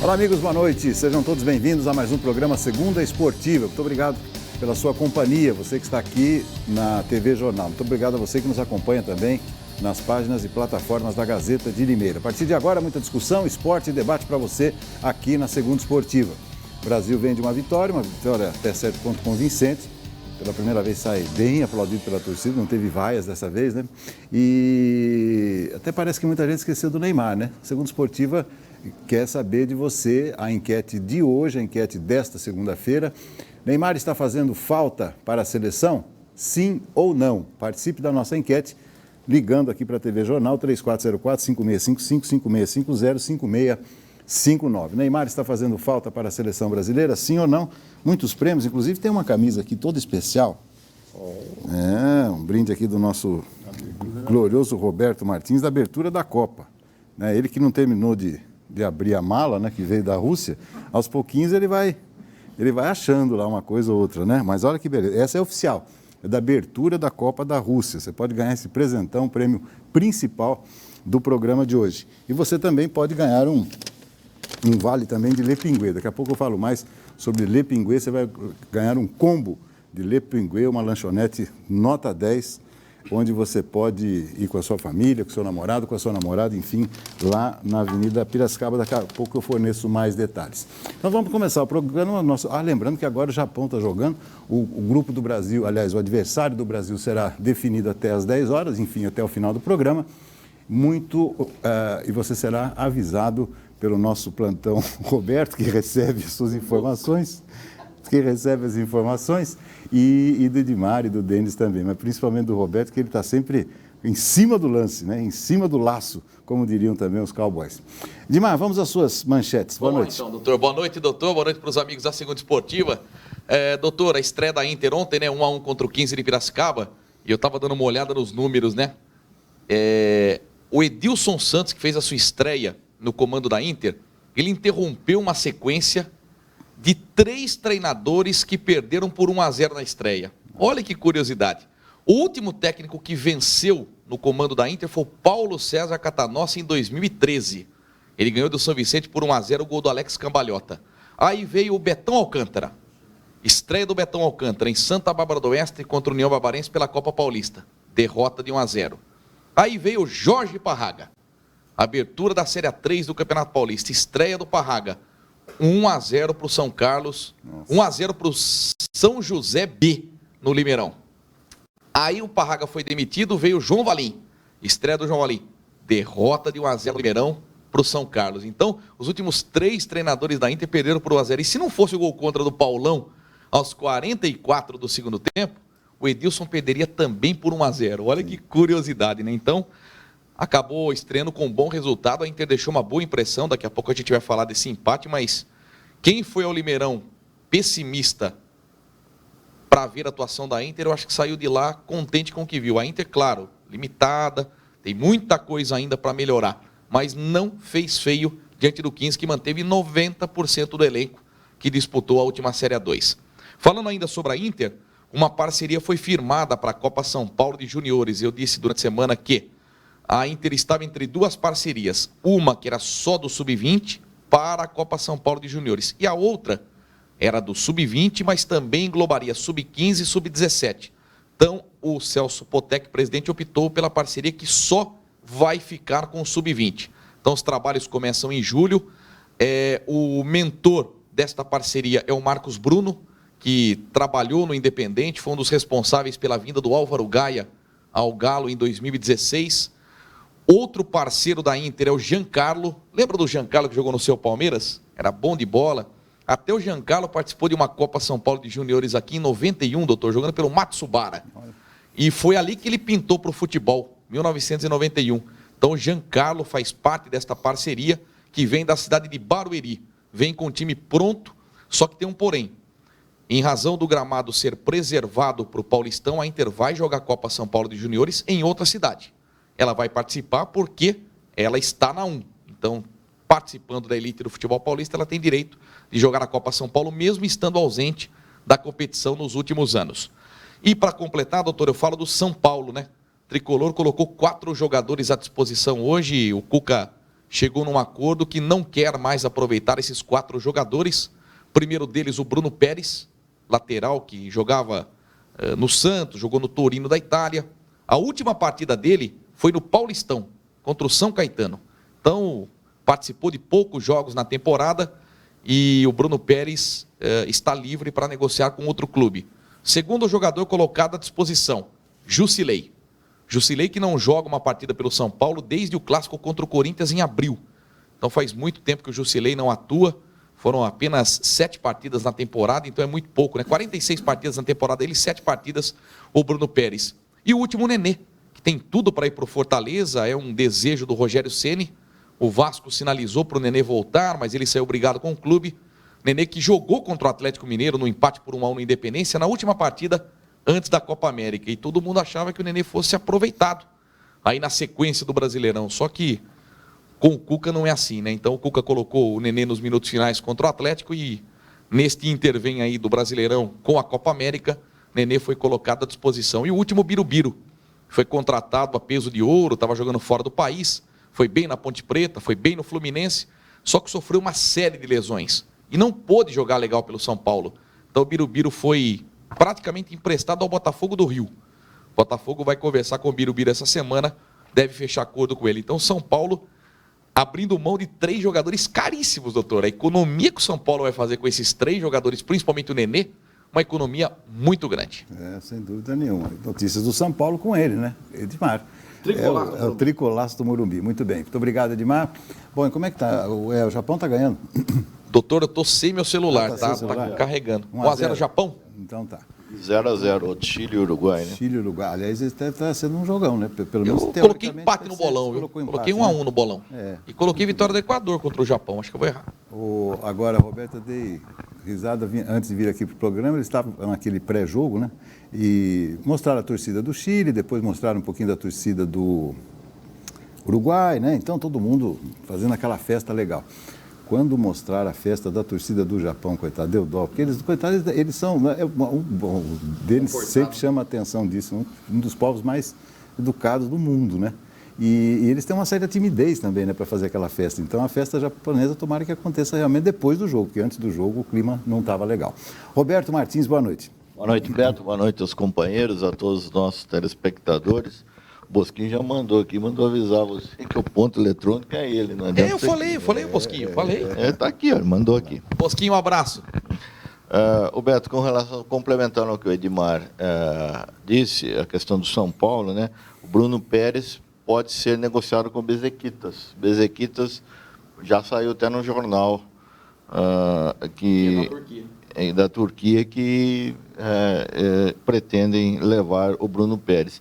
Olá, amigos, boa noite. Sejam todos bem-vindos a mais um programa Segunda Esportiva. Muito obrigado pela sua companhia, você que está aqui na TV Jornal. Muito obrigado a você que nos acompanha também nas páginas e plataformas da Gazeta de Limeira. A partir de agora, muita discussão, esporte e debate para você aqui na Segunda Esportiva. O Brasil vem de uma vitória até certo ponto convincente. Pela primeira vez sai bem aplaudido pela torcida, não teve vaias dessa vez, né? E até parece que muita gente esqueceu do Neymar, né? A Segunda Esportiva quer saber de você a enquete de hoje, a enquete desta segunda-feira. Neymar está fazendo falta para a seleção? Sim ou não? Participe da nossa enquete ligando aqui para a TV Jornal 3404-5655-5659. Neymar está fazendo falta para a seleção brasileira? Sim ou não? Muitos prêmios, inclusive tem uma camisa aqui toda especial. Um brinde aqui do nosso glorioso Roberto Martins, da abertura da Copa. Ele que não terminou de abrir a mala, né, que veio da Rússia, aos pouquinhos ele vai achando lá uma coisa ou outra, né? Mas olha que beleza, essa é oficial, é da abertura da Copa da Rússia. Você pode ganhar esse presentão, o prêmio principal do programa de hoje. E você também pode ganhar um vale também de Le Pinguê. Daqui a pouco eu falo mais sobre Le Pinguê. Você vai ganhar um combo de Le Pinguê, uma lanchonete nota 10, onde você pode ir com a sua família, com o seu namorado, com a sua namorada, enfim, lá na Avenida Piracicaba. Daqui a pouco eu forneço mais detalhes. Então vamos começar o programa. Lembrando que agora o Japão está jogando, o grupo do Brasil, aliás, o adversário do Brasil será definido até às 10 horas, enfim, até o final do programa. E você será avisado pelo nosso plantão Roberto, que recebe as suas informações, as informações, e do Edmar e do Denis também, mas principalmente do Roberto, que ele está sempre em cima do lance, né? Em cima do laço, como diriam também os cowboys. Edmar, vamos às suas manchetes. Boa noite. Então, doutor. Boa noite, doutor. Boa noite para os amigos da Segunda Esportiva. Doutor, a estreia da Inter ontem, né? 1-1 contra o 15 de Piracicaba, e eu estava dando uma olhada nos números, né? O Edilson Santos, que fez a sua estreia no comando da Inter, ele interrompeu uma sequência de 3 treinadores que perderam por 1-0 na estreia. Olha que curiosidade. O último técnico que venceu no comando da Inter foi o Paulo César Catanossi em 2013. Ele ganhou do São Vicente por 1-0, o gol do Alex Cambalhota. Aí veio o Betão Alcântara. Estreia do Betão Alcântara em Santa Bárbara do Oeste contra o União Barbarense pela Copa Paulista. Derrota de 1-0. Aí veio o Jorge Parraga. Abertura da Série A3 do Campeonato Paulista. Estreia do Parraga. 1-0 para o São Carlos. 1-0 para o São José B no Limeirão. Aí o Parraga foi demitido, veio o João Valim. Estreia do João Valim. Derrota de 1-0 no Limeirão para o São Carlos. Então, os últimos 3 treinadores da Inter perderam por 1-0. E se não fosse o gol contra do Paulão aos 44 do segundo tempo, o Edilson perderia também por 1-0. Olha que curiosidade, né? Então, acabou estreando com um bom resultado. A Inter deixou uma boa impressão. Daqui a pouco a gente vai falar desse empate, mas quem foi ao Limeirão pessimista para ver a atuação da Inter, eu acho que saiu de lá contente com o que viu. A Inter, claro, limitada, tem muita coisa ainda para melhorar, mas não fez feio diante do 15, que manteve 90% do elenco que disputou a última Série A2. Falando ainda sobre a Inter, uma parceria foi firmada para a Copa São Paulo de Juniores. Eu disse durante a semana que a Inter estava entre 2 parcerias, uma que era só do Sub-20 para a Copa São Paulo de Juniores, e a outra era do Sub-20, mas também englobaria Sub-15 e Sub-17. Então, o Celso Potec, presidente, optou pela parceria que só vai ficar com o Sub-20. Então, os trabalhos começam em julho. O mentor desta parceria é o Marcos Bruno, que trabalhou no Independente, foi um dos responsáveis pela vinda do Álvaro Gaia ao Galo em 2016. Outro parceiro da Inter é o Giancarlo. Lembra do Giancarlo que jogou no seu Palmeiras? Era bom de bola. Até o Giancarlo participou de uma Copa São Paulo de Juniores aqui em 91, doutor, jogando pelo Matsubara. E foi ali que ele pintou para o futebol, 1991. Então o Giancarlo faz parte desta parceria, que vem da cidade de Barueri. Vem com o time pronto, só que tem um porém. Em razão do gramado ser preservado para o Paulistão, a Inter vai jogar a Copa São Paulo de Juniores em outra cidade. Ela vai participar porque ela está na 1. Então, participando da elite do futebol paulista, ela tem direito de jogar a Copa São Paulo, mesmo estando ausente da competição nos últimos anos. E para completar, doutor, eu falo do São Paulo, né? O Tricolor colocou 4 jogadores à disposição hoje. O Cuca chegou num acordo que não quer mais aproveitar esses 4 jogadores. Primeiro deles, o Bruno Pérez, lateral que jogava no Santos, jogou no Torino da Itália. A última partida dele foi no Paulistão, contra o São Caetano. Então, participou de poucos jogos na temporada e o Bruno Pérez está livre para negociar com outro clube. Segundo jogador colocado à disposição, Jusilei. Jusilei que não joga uma partida pelo São Paulo desde o clássico contra o Corinthians em abril. Então faz muito tempo que o Jusilei não atua. Foram apenas 7 partidas na temporada, então é muito pouco, né? 46 partidas na temporada, ele 7 partidas, o Bruno Pérez. E o último, o Nenê, que tem tudo para ir para o Fortaleza, é um desejo do Rogério Ceni. O Vasco sinalizou para o Nenê voltar, mas ele saiu brigado com o clube. Nenê que jogou contra o Atlético Mineiro no empate por 1-1 no Independência, na última partida antes da Copa América. E todo mundo achava que o Nenê fosse aproveitado aí na sequência do Brasileirão. Só que com o Cuca não é assim, né? Então o Cuca colocou o Nenê nos minutos finais contra o Atlético e neste intervém aí do Brasileirão com a Copa América, Nenê foi colocado à disposição. E o último, Birubiru, foi contratado a peso de ouro, estava jogando fora do país, foi bem na Ponte Preta, foi bem no Fluminense, só que sofreu uma série de lesões e não pôde jogar legal pelo São Paulo. Então o Birubiru foi praticamente emprestado ao Botafogo do Rio. O Botafogo vai conversar com o Birubiru essa semana, deve fechar acordo com ele. Então São Paulo abrindo mão de 3 jogadores caríssimos, doutor. A economia que o São Paulo vai fazer com esses 3 jogadores, principalmente o Nenê, uma economia muito grande. Sem dúvida nenhuma. Notícias do São Paulo com ele, né? Edmar. É o tricolaço do Morumbi. Muito bem. Muito obrigado, Edmar. Bom, e como é que está? O Japão está ganhando? Doutor, eu estou sem meu celular, tá carregando. 1-0 Japão? Então tá. 0-0, outro Chile e Uruguai, né? Chile e Uruguai. Aliás, esse deve estar sendo um jogão, né? Pelo menos eu coloquei empate no bolão, viu? Coloquei 1-1 no bolão. E coloquei vitória do Equador contra o Japão. Acho que eu vou errar. Agora, Roberto, eu dei risada antes de vir aqui para o programa. Eles estavam naquele pré-jogo, né? E mostraram a torcida do Chile, depois mostraram um pouquinho da torcida do Uruguai, né? Então, todo mundo fazendo aquela festa legal. Quando mostraram a festa da torcida do Japão, coitado, deu dó, porque eles, coitados, eles são, deles sempre chama a atenção disso, um dos povos mais educados do mundo, né? E eles têm uma certa timidez também, né, para fazer aquela festa. Então, a festa japonesa, tomara que aconteça realmente depois do jogo, porque antes do jogo o clima não estava legal. Roberto Martins, boa noite. Boa noite, Beto, boa noite aos companheiros, a todos os nossos telespectadores. O Bosquinho já mandou aqui, mandou avisar você que o ponto eletrônico é ele. Não eu falei, Bosquinho, falei. Está aqui, ó, mandou aqui. Bosquinho, um abraço. O Beto, com relação, complementando ao que o Edmar disse, a questão do São Paulo, né? O Bruno Pérez pode ser negociado com o Besiktas. Besiktas já saiu até no jornal da Turquia que pretendem levar o Bruno Pérez.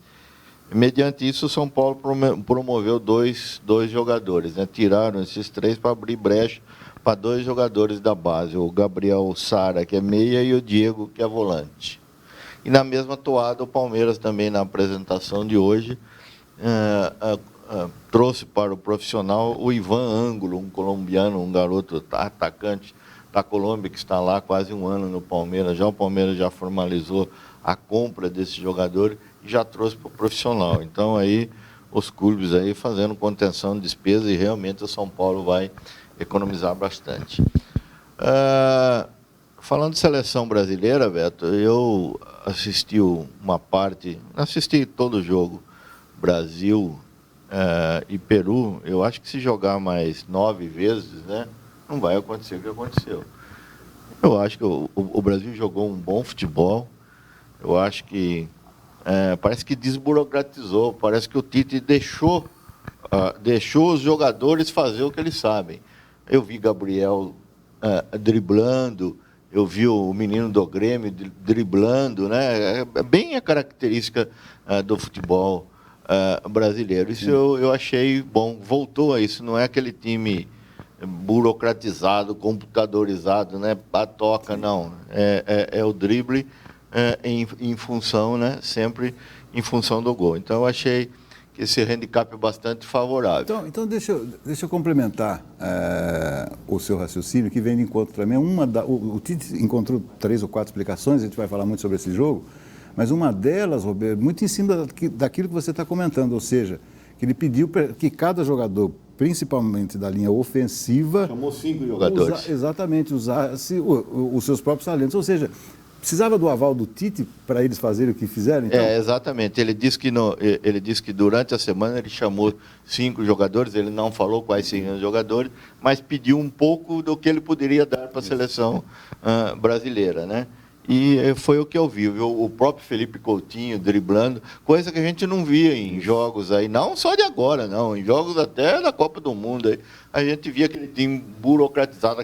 Mediante isso, o São Paulo promoveu dois jogadores, né? Tiraram esses 3 para abrir brecha para 2 jogadores da base, o Gabriel Sara, que é meia, e o Diego, que é volante. E na mesma toada, o Palmeiras também, na apresentação de hoje, trouxe para o profissional o Ivan Ângulo, um colombiano, um garoto atacante da Colômbia, que está lá há quase 1 ano no Palmeiras. O Palmeiras já formalizou a compra desse jogador e já trouxe para o profissional. Então, aí, os clubes aí fazendo contenção de despesa e realmente o São Paulo vai economizar bastante. Falando de seleção brasileira, Beto, eu assisti assisti todo o jogo Brasil e Peru. Eu acho que se jogar mais 9 vezes, né, não vai acontecer o que aconteceu. Eu acho que o Brasil jogou um bom futebol. Eu acho que parece que desburocratizou, parece que o Tite deixou os jogadores fazer o que eles sabem. Eu vi Gabriel driblando, eu vi o menino do Grêmio driblando, né? É bem a característica do futebol brasileiro. Isso eu achei bom, voltou a isso, não é aquele time burocratizado, computadorizado, né? Patoca, não. É o drible em função, né? Sempre em função do gol. Então, eu achei que esse handicap é bastante favorável. Então deixa eu complementar o seu raciocínio, que vem de encontro também. O Tite encontrou 3 ou 4 explicações, a gente vai falar muito sobre esse jogo, mas uma delas, Roberto, muito em cima daquilo que você está comentando, ou seja, que ele pediu que cada jogador, principalmente da linha ofensiva... Chamou 5 jogadores. Exatamente, usasse os seus próprios talentos. Ou seja, precisava do aval do Tite para eles fazerem o que fizeram? Então? Exatamente. Ele disse que durante a semana ele chamou 5 jogadores, ele não falou quais seriam os jogadores, mas pediu um pouco do que ele poderia dar para a seleção brasileira, né? E foi o que eu vi, viu? O próprio Felipe Coutinho driblando, coisa que a gente não via em jogos aí, não só de agora, não, em jogos até da Copa do Mundo aí, a gente via aquele time burocratizado,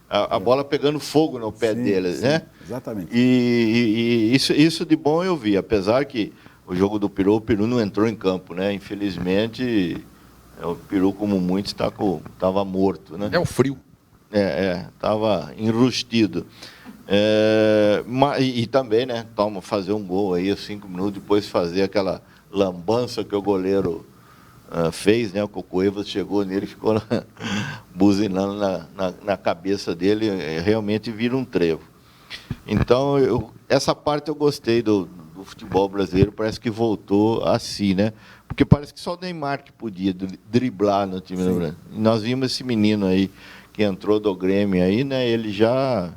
a bola pegando fogo no pé dele, né? Exatamente. E isso de bom eu vi, apesar que o jogo do Peru, o Peru não entrou em campo, né? Infelizmente, o Peru, como muitos, estava morto, né? É o frio. Estava enrustido. E também, né, fazer um gol aí, 5 minutos depois fazer aquela lambança que o goleiro fez, né, o Cocoevas chegou nele e ficou buzinando na cabeça dele, realmente vira um trevo. Então, essa parte eu gostei do futebol brasileiro, parece que voltou a si, né, porque parece que só o Neymar que podia driblar no time do Brasil. E nós vimos esse menino aí, que entrou do Grêmio aí, né, ele já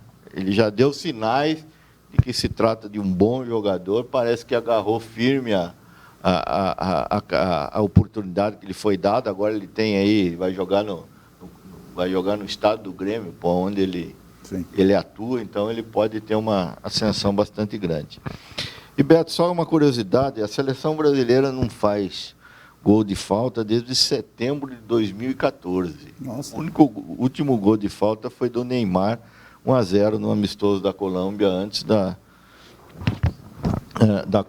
deu sinais de que se trata de um bom jogador, parece que agarrou firme a oportunidade que lhe foi dada, agora ele tem aí, vai jogar no estado do Grêmio, onde ele atua, então ele pode ter uma ascensão bastante grande. E Beto, só uma curiosidade, a seleção brasileira não faz gol de falta desde setembro de 2014. Nossa. O último gol de falta foi do Neymar, 1-0 no amistoso da Colômbia antes da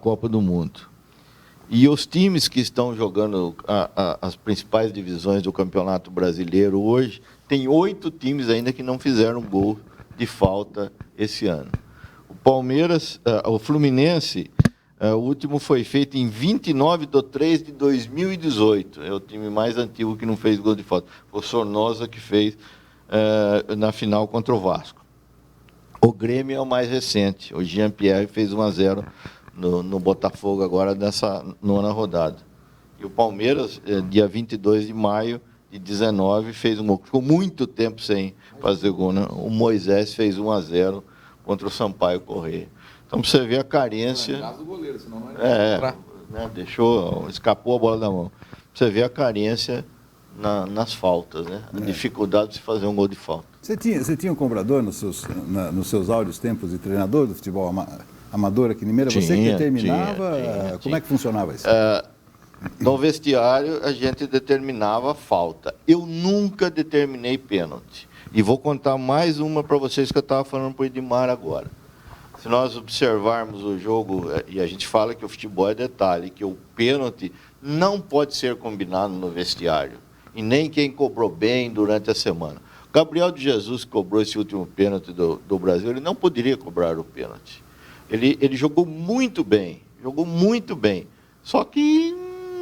Copa do Mundo. E os times que estão jogando as principais divisões do Campeonato Brasileiro hoje, tem 8 times ainda que não fizeram gol de falta esse ano. O Palmeiras, o Fluminense, o último foi feito em 29/3/2018. É o time mais antigo que não fez gol de falta. O Sornosa que fez na final contra o Vasco. O Grêmio é o mais recente. O Jean-Pierre fez 1-0 no Botafogo agora nessa 9ª rodada. E o Palmeiras, dia 22 de maio de 19, fez um gol. Ficou muito tempo sem fazer gol, né? O Moisés fez 1-0 contra o Sampaio Corrêa. Então, para você ver a carência... do goleiro, senão não né, escapou a bola da mão. Pra você ver a carência nas faltas, né? A dificuldade de se fazer um gol de falta. Você tinha um cobrador nos seus áureos tempos de treinador do futebol amador aqui em Limeira? Você que determinava? Tinha. Como é que funcionava isso? No vestiário, a gente determinava a falta. Eu nunca determinei pênalti. E vou contar mais uma para vocês que eu estava falando para o Edmar agora. Se nós observarmos o jogo, e a gente fala que o futebol é detalhe, que o pênalti não pode ser combinado no vestiário. E nem quem cobrou bem durante a semana. Gabriel de Jesus, que cobrou esse último pênalti do Brasil, ele não poderia cobrar o pênalti. Ele jogou muito bem, só que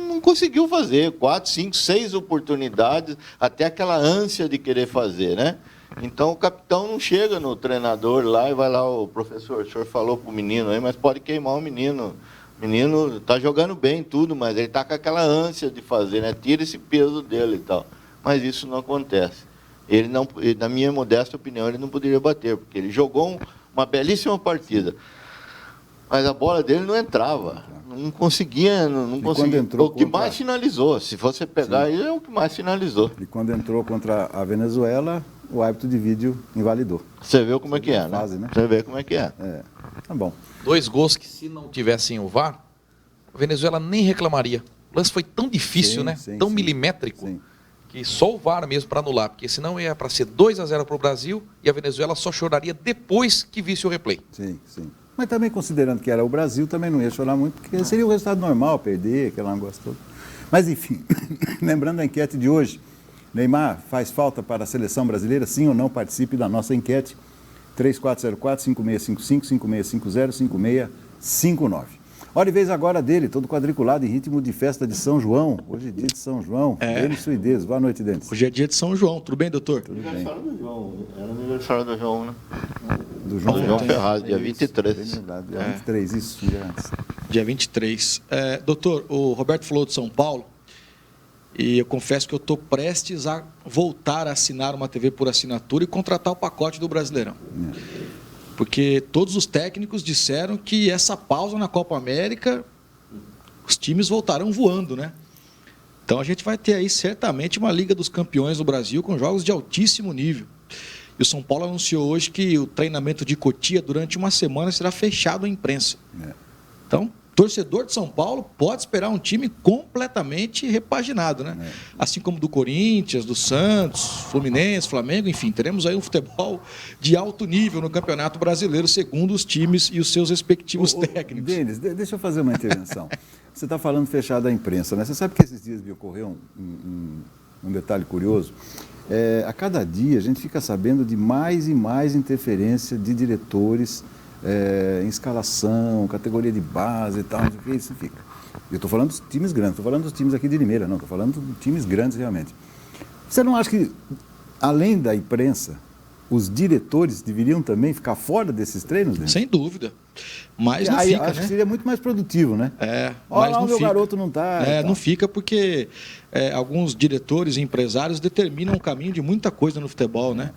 não conseguiu fazer 4, 5, 6 oportunidades, até aquela ânsia de querer fazer, né? Então o capitão não chega no treinador lá e vai lá, o professor, o senhor falou para o menino aí, mas pode queimar o menino. O menino está jogando bem tudo, mas ele está com aquela ânsia de fazer, né? Tira esse peso dele e tal. Mas isso não acontece. Ele não, na minha modesta opinião, ele não poderia bater, porque ele jogou uma belíssima partida. Mas a bola dele não entrava. Não conseguia, não conseguia. O que mais finalizou. Se você pegar, ele é o que mais finalizou. E quando entrou contra a Venezuela, o árbitro de vídeo invalidou. Você viu como é que é, né? Você vê como é que é. Tá bom. 2 gols que, se não tivessem o VAR, a Venezuela nem reclamaria. O lance foi tão difícil, né? Tão milimétrico. Sim. Que só o VAR mesmo para anular, porque senão ia para ser 2-0 para o Brasil e a Venezuela só choraria depois que visse o replay. Sim. Mas também considerando que era o Brasil, também não ia chorar muito, porque seria o resultado normal, perder, aquele negócio todo. Mas enfim, lembrando a enquete de hoje, Neymar faz falta para a seleção brasileira, sim ou não? Participe da nossa enquete, 3404-5655-5650-5659. Hora e vez agora dele, todo quadriculado em ritmo de festa de São João. Hoje é dia de São João. Denis Suidez. Boa noite, Denis. Hoje é dia de São João. Tudo bem, doutor? Tudo bem. Aniversário do João. Era aniversário do João, né? Do João Ferraz, dia 23. Dia 23, isso. Dia 23. Doutor, o Roberto falou de São Paulo E eu confesso que eu estou prestes a voltar a assinar uma TV por assinatura e contratar o pacote do Brasileirão. Porque todos os técnicos disseram que essa pausa na Copa América, os times voltarão voando, né? Então a gente vai ter aí certamente uma Liga dos Campeões do Brasil com jogos de altíssimo nível. E o São Paulo anunciou hoje que o treinamento de Cotia durante uma semana será fechado à imprensa. Então, torcedor de São Paulo pode esperar um time completamente repaginado, né? Assim como do Corinthians, do Santos, Fluminense, Flamengo, enfim, teremos aí um futebol de alto nível no Campeonato Brasileiro, segundo os times e os seus respectivos técnicos. Denis, deixa eu fazer uma intervenção. Você está falando fechado à imprensa, né? Você sabe que esses dias me ocorreu um detalhe curioso. A cada dia a gente fica sabendo de mais e mais interferência de diretores em escalação, categoria de base e tal, não sei o que isso fica. Eu estou falando dos times grandes, estou falando dos times aqui de Limeira, não, estou falando de times grandes realmente. Você não acha que, além da imprensa, os diretores deveriam também ficar fora desses treinos? Né? Sem dúvida. Mas não Aí, fica, acho né? que seria muito mais produtivo, né? Mas não não meu fica. garoto não está. Não fica porque alguns diretores e empresários determinam o caminho de muita coisa no futebol, né?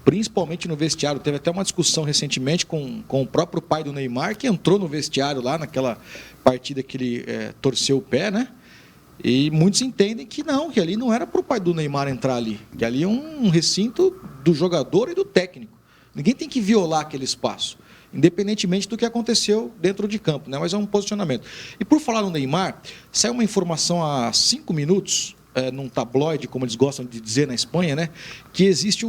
Principalmente no vestiário. Teve até uma discussão recentemente com o próprio pai do Neymar, que entrou no vestiário lá naquela partida que ele torceu o pé, né? E muitos entendem que não, que ali não era para o pai do Neymar entrar ali, que ali é um recinto do jogador e do técnico. Ninguém tem que violar aquele espaço, independentemente do que aconteceu dentro de campo, né? Mas é um posicionamento. E por falar no Neymar, saiu uma informação há 5 minutos, num tabloide, como eles gostam de dizer na Espanha, né? Que existe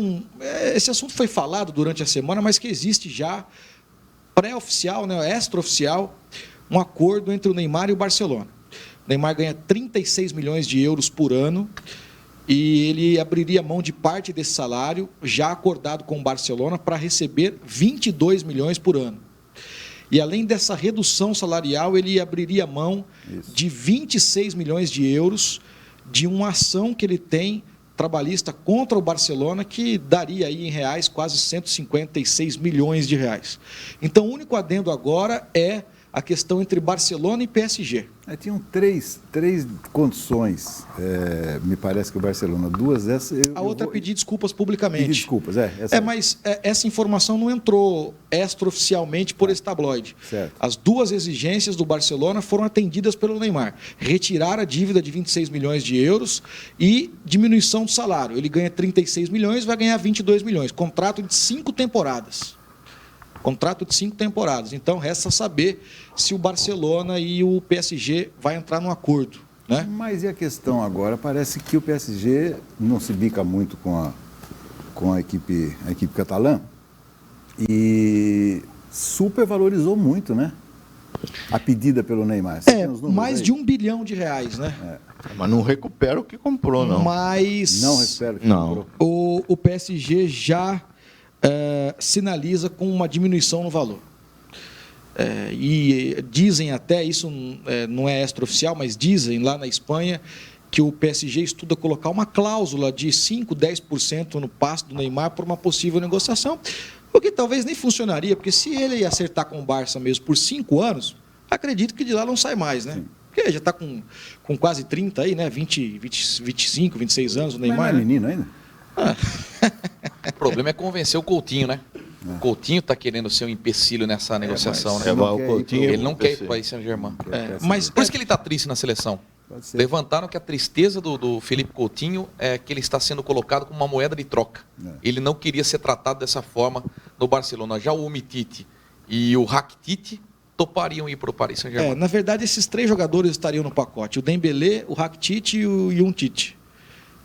esse assunto foi falado durante a semana, mas que existe já pré-oficial, né? Extraoficial, um acordo entre o Neymar e o Barcelona. O Neymar ganha 36 milhões de euros por ano e ele abriria mão de parte desse salário, já acordado com o Barcelona, para receber 22 milhões por ano. E, além dessa redução salarial, ele abriria mão de 26 milhões de euros de uma ação que ele tem trabalhista contra o Barcelona, que daria aí em reais quase 156 milhões de reais. Então, o único adendo agora é a questão entre Barcelona e PSG. Tinham três condições, me parece que o Barcelona, duas dessas... A outra é pedir desculpas publicamente. Pedir desculpas, mas essa informação não entrou extraoficialmente por esse tabloide. Certo. As duas exigências do Barcelona foram atendidas pelo Neymar. Retirar a dívida de 26 milhões de euros e diminuição do salário. Ele ganha 36 milhões, vai ganhar 22 milhões. Contrato de 5 temporadas. Contrato de 5 temporadas. Então, resta saber se o Barcelona e o PSG vai entrar num acordo, né? Mas e a questão agora? Parece que o PSG não se bica muito com a equipe catalã e supervalorizou muito, né? A pedida pelo Neymar. Mais de 1 bilhão de reais, né? Mas não recupera o que comprou, não. Mas não recupera o que comprou. O PSG já sinaliza com uma diminuição no valor. E dizem até, isso não é extraoficial, mas dizem lá na Espanha que o PSG estuda colocar uma cláusula de 5%, 10% no passe do Neymar por uma possível negociação, o que talvez nem funcionaria, porque se ele acertar com o Barça mesmo por 5 anos, acredito que de lá não sai mais, né? Sim. Porque já está com quase 30 aí, né? 25, 26 anos o Neymar. Mas não é menino ainda? O problema é convencer o Coutinho, né? O Coutinho está querendo ser um empecilho nessa negociação, né? Ele não quer ir para o Paris Saint-Germain. Mas por isso que ele está triste na seleção. Levantaram que a tristeza do Philippe Coutinho é que ele está sendo colocado como uma moeda de troca. Ele não queria ser tratado dessa forma no Barcelona. Já o Umtiti e o Rakitic topariam ir para o Paris Saint-Germain. Na verdade, esses 3 jogadores estariam no pacote. O Dembélé, o Rakitic e o Umtiti.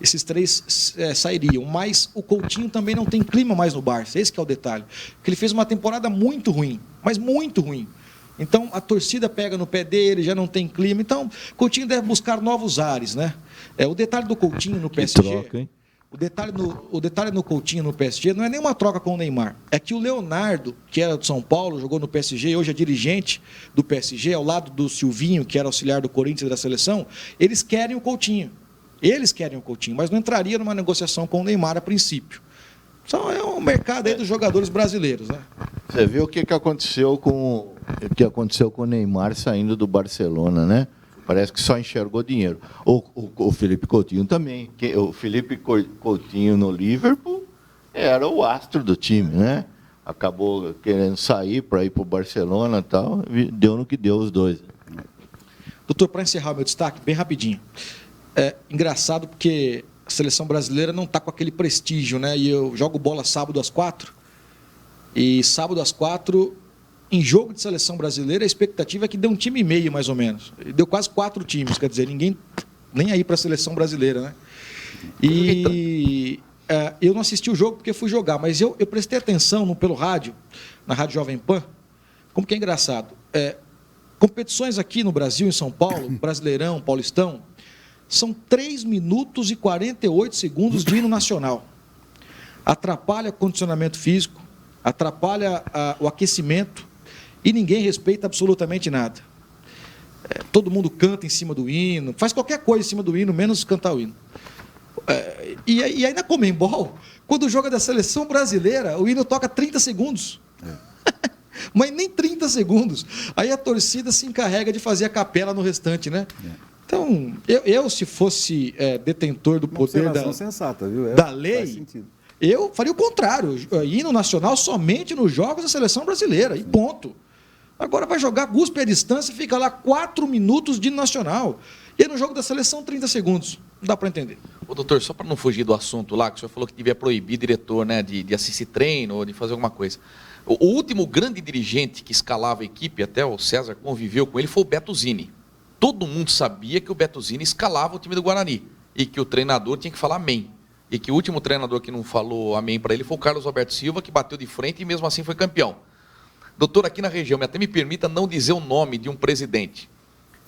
Esses 3 sairiam, mas o Coutinho também não tem clima mais no Barça, esse que é o detalhe. Porque ele fez uma temporada muito ruim, mas muito ruim. Então, a torcida pega no pé dele, já não tem clima. Então, o Coutinho deve buscar novos ares, né? O detalhe do Coutinho no PSG... Que troca, hein? O detalhe no Coutinho no PSG não é nenhuma troca com o Neymar. É que o Leonardo, que era do São Paulo, jogou no PSG, hoje é dirigente do PSG, ao lado do Silvinho, que era auxiliar do Corinthians e da seleção, eles querem o Coutinho. Eles querem o Coutinho, mas não entraria numa negociação com o Neymar a princípio. Então é um mercado aí dos jogadores brasileiros, né? Você viu o que aconteceu com o Neymar saindo do Barcelona, né? Parece que só enxergou dinheiro. O Felipe Coutinho também. O Felipe Coutinho no Liverpool era o astro do time, né? Acabou querendo sair para ir para o Barcelona e tal. Deu no que deu os dois. Doutor, para encerrar o meu destaque, bem rapidinho. É engraçado porque a seleção brasileira não está com aquele prestígio, né? E eu jogo bola sábado às 4. E sábado às 4, em jogo de seleção brasileira, a expectativa é que dê um time e meio, mais ou menos. E deu quase 4 times, quer dizer, ninguém nem aí para a seleção brasileira, né? E eu não assisti o jogo porque fui jogar, mas eu prestei atenção pelo rádio, na Rádio Jovem Pan, como que é engraçado. Competições aqui no Brasil, em São Paulo, Brasileirão, Paulistão, são 3 minutos e 48 segundos de hino nacional. Atrapalha o condicionamento físico, atrapalha o aquecimento e ninguém respeita absolutamente nada. Todo mundo canta em cima do hino, faz qualquer coisa em cima do hino, menos cantar o hino. E aí na Conmebol, quando o jogo é da seleção brasileira, o hino toca 30 segundos. Mas nem 30 segundos. Aí a torcida se encarrega de fazer a capela no restante, né? Então, eu se fosse detentor do poder sensata, viu? Da lei, eu faria o contrário. Hino nacional somente nos jogos da seleção brasileira, e ponto. Agora vai jogar, guspe a distância e fica lá 4 minutos de hino nacional. E aí no jogo da seleção, 30 segundos. Não dá para entender. Ô, doutor, só para não fugir do assunto lá, que o senhor falou que devia proibir diretor, né, de assistir treino ou de fazer alguma coisa. O último grande dirigente que escalava a equipe, até o César conviveu com ele, foi o Beto Zini. Todo mundo sabia que o Beto Zini escalava o time do Guarani e que o treinador tinha que falar amém. E que o último treinador que não falou amém para ele foi o Carlos Alberto Silva, que bateu de frente e mesmo assim foi campeão. Doutor, aqui na região, até me permita não dizer o nome de um presidente,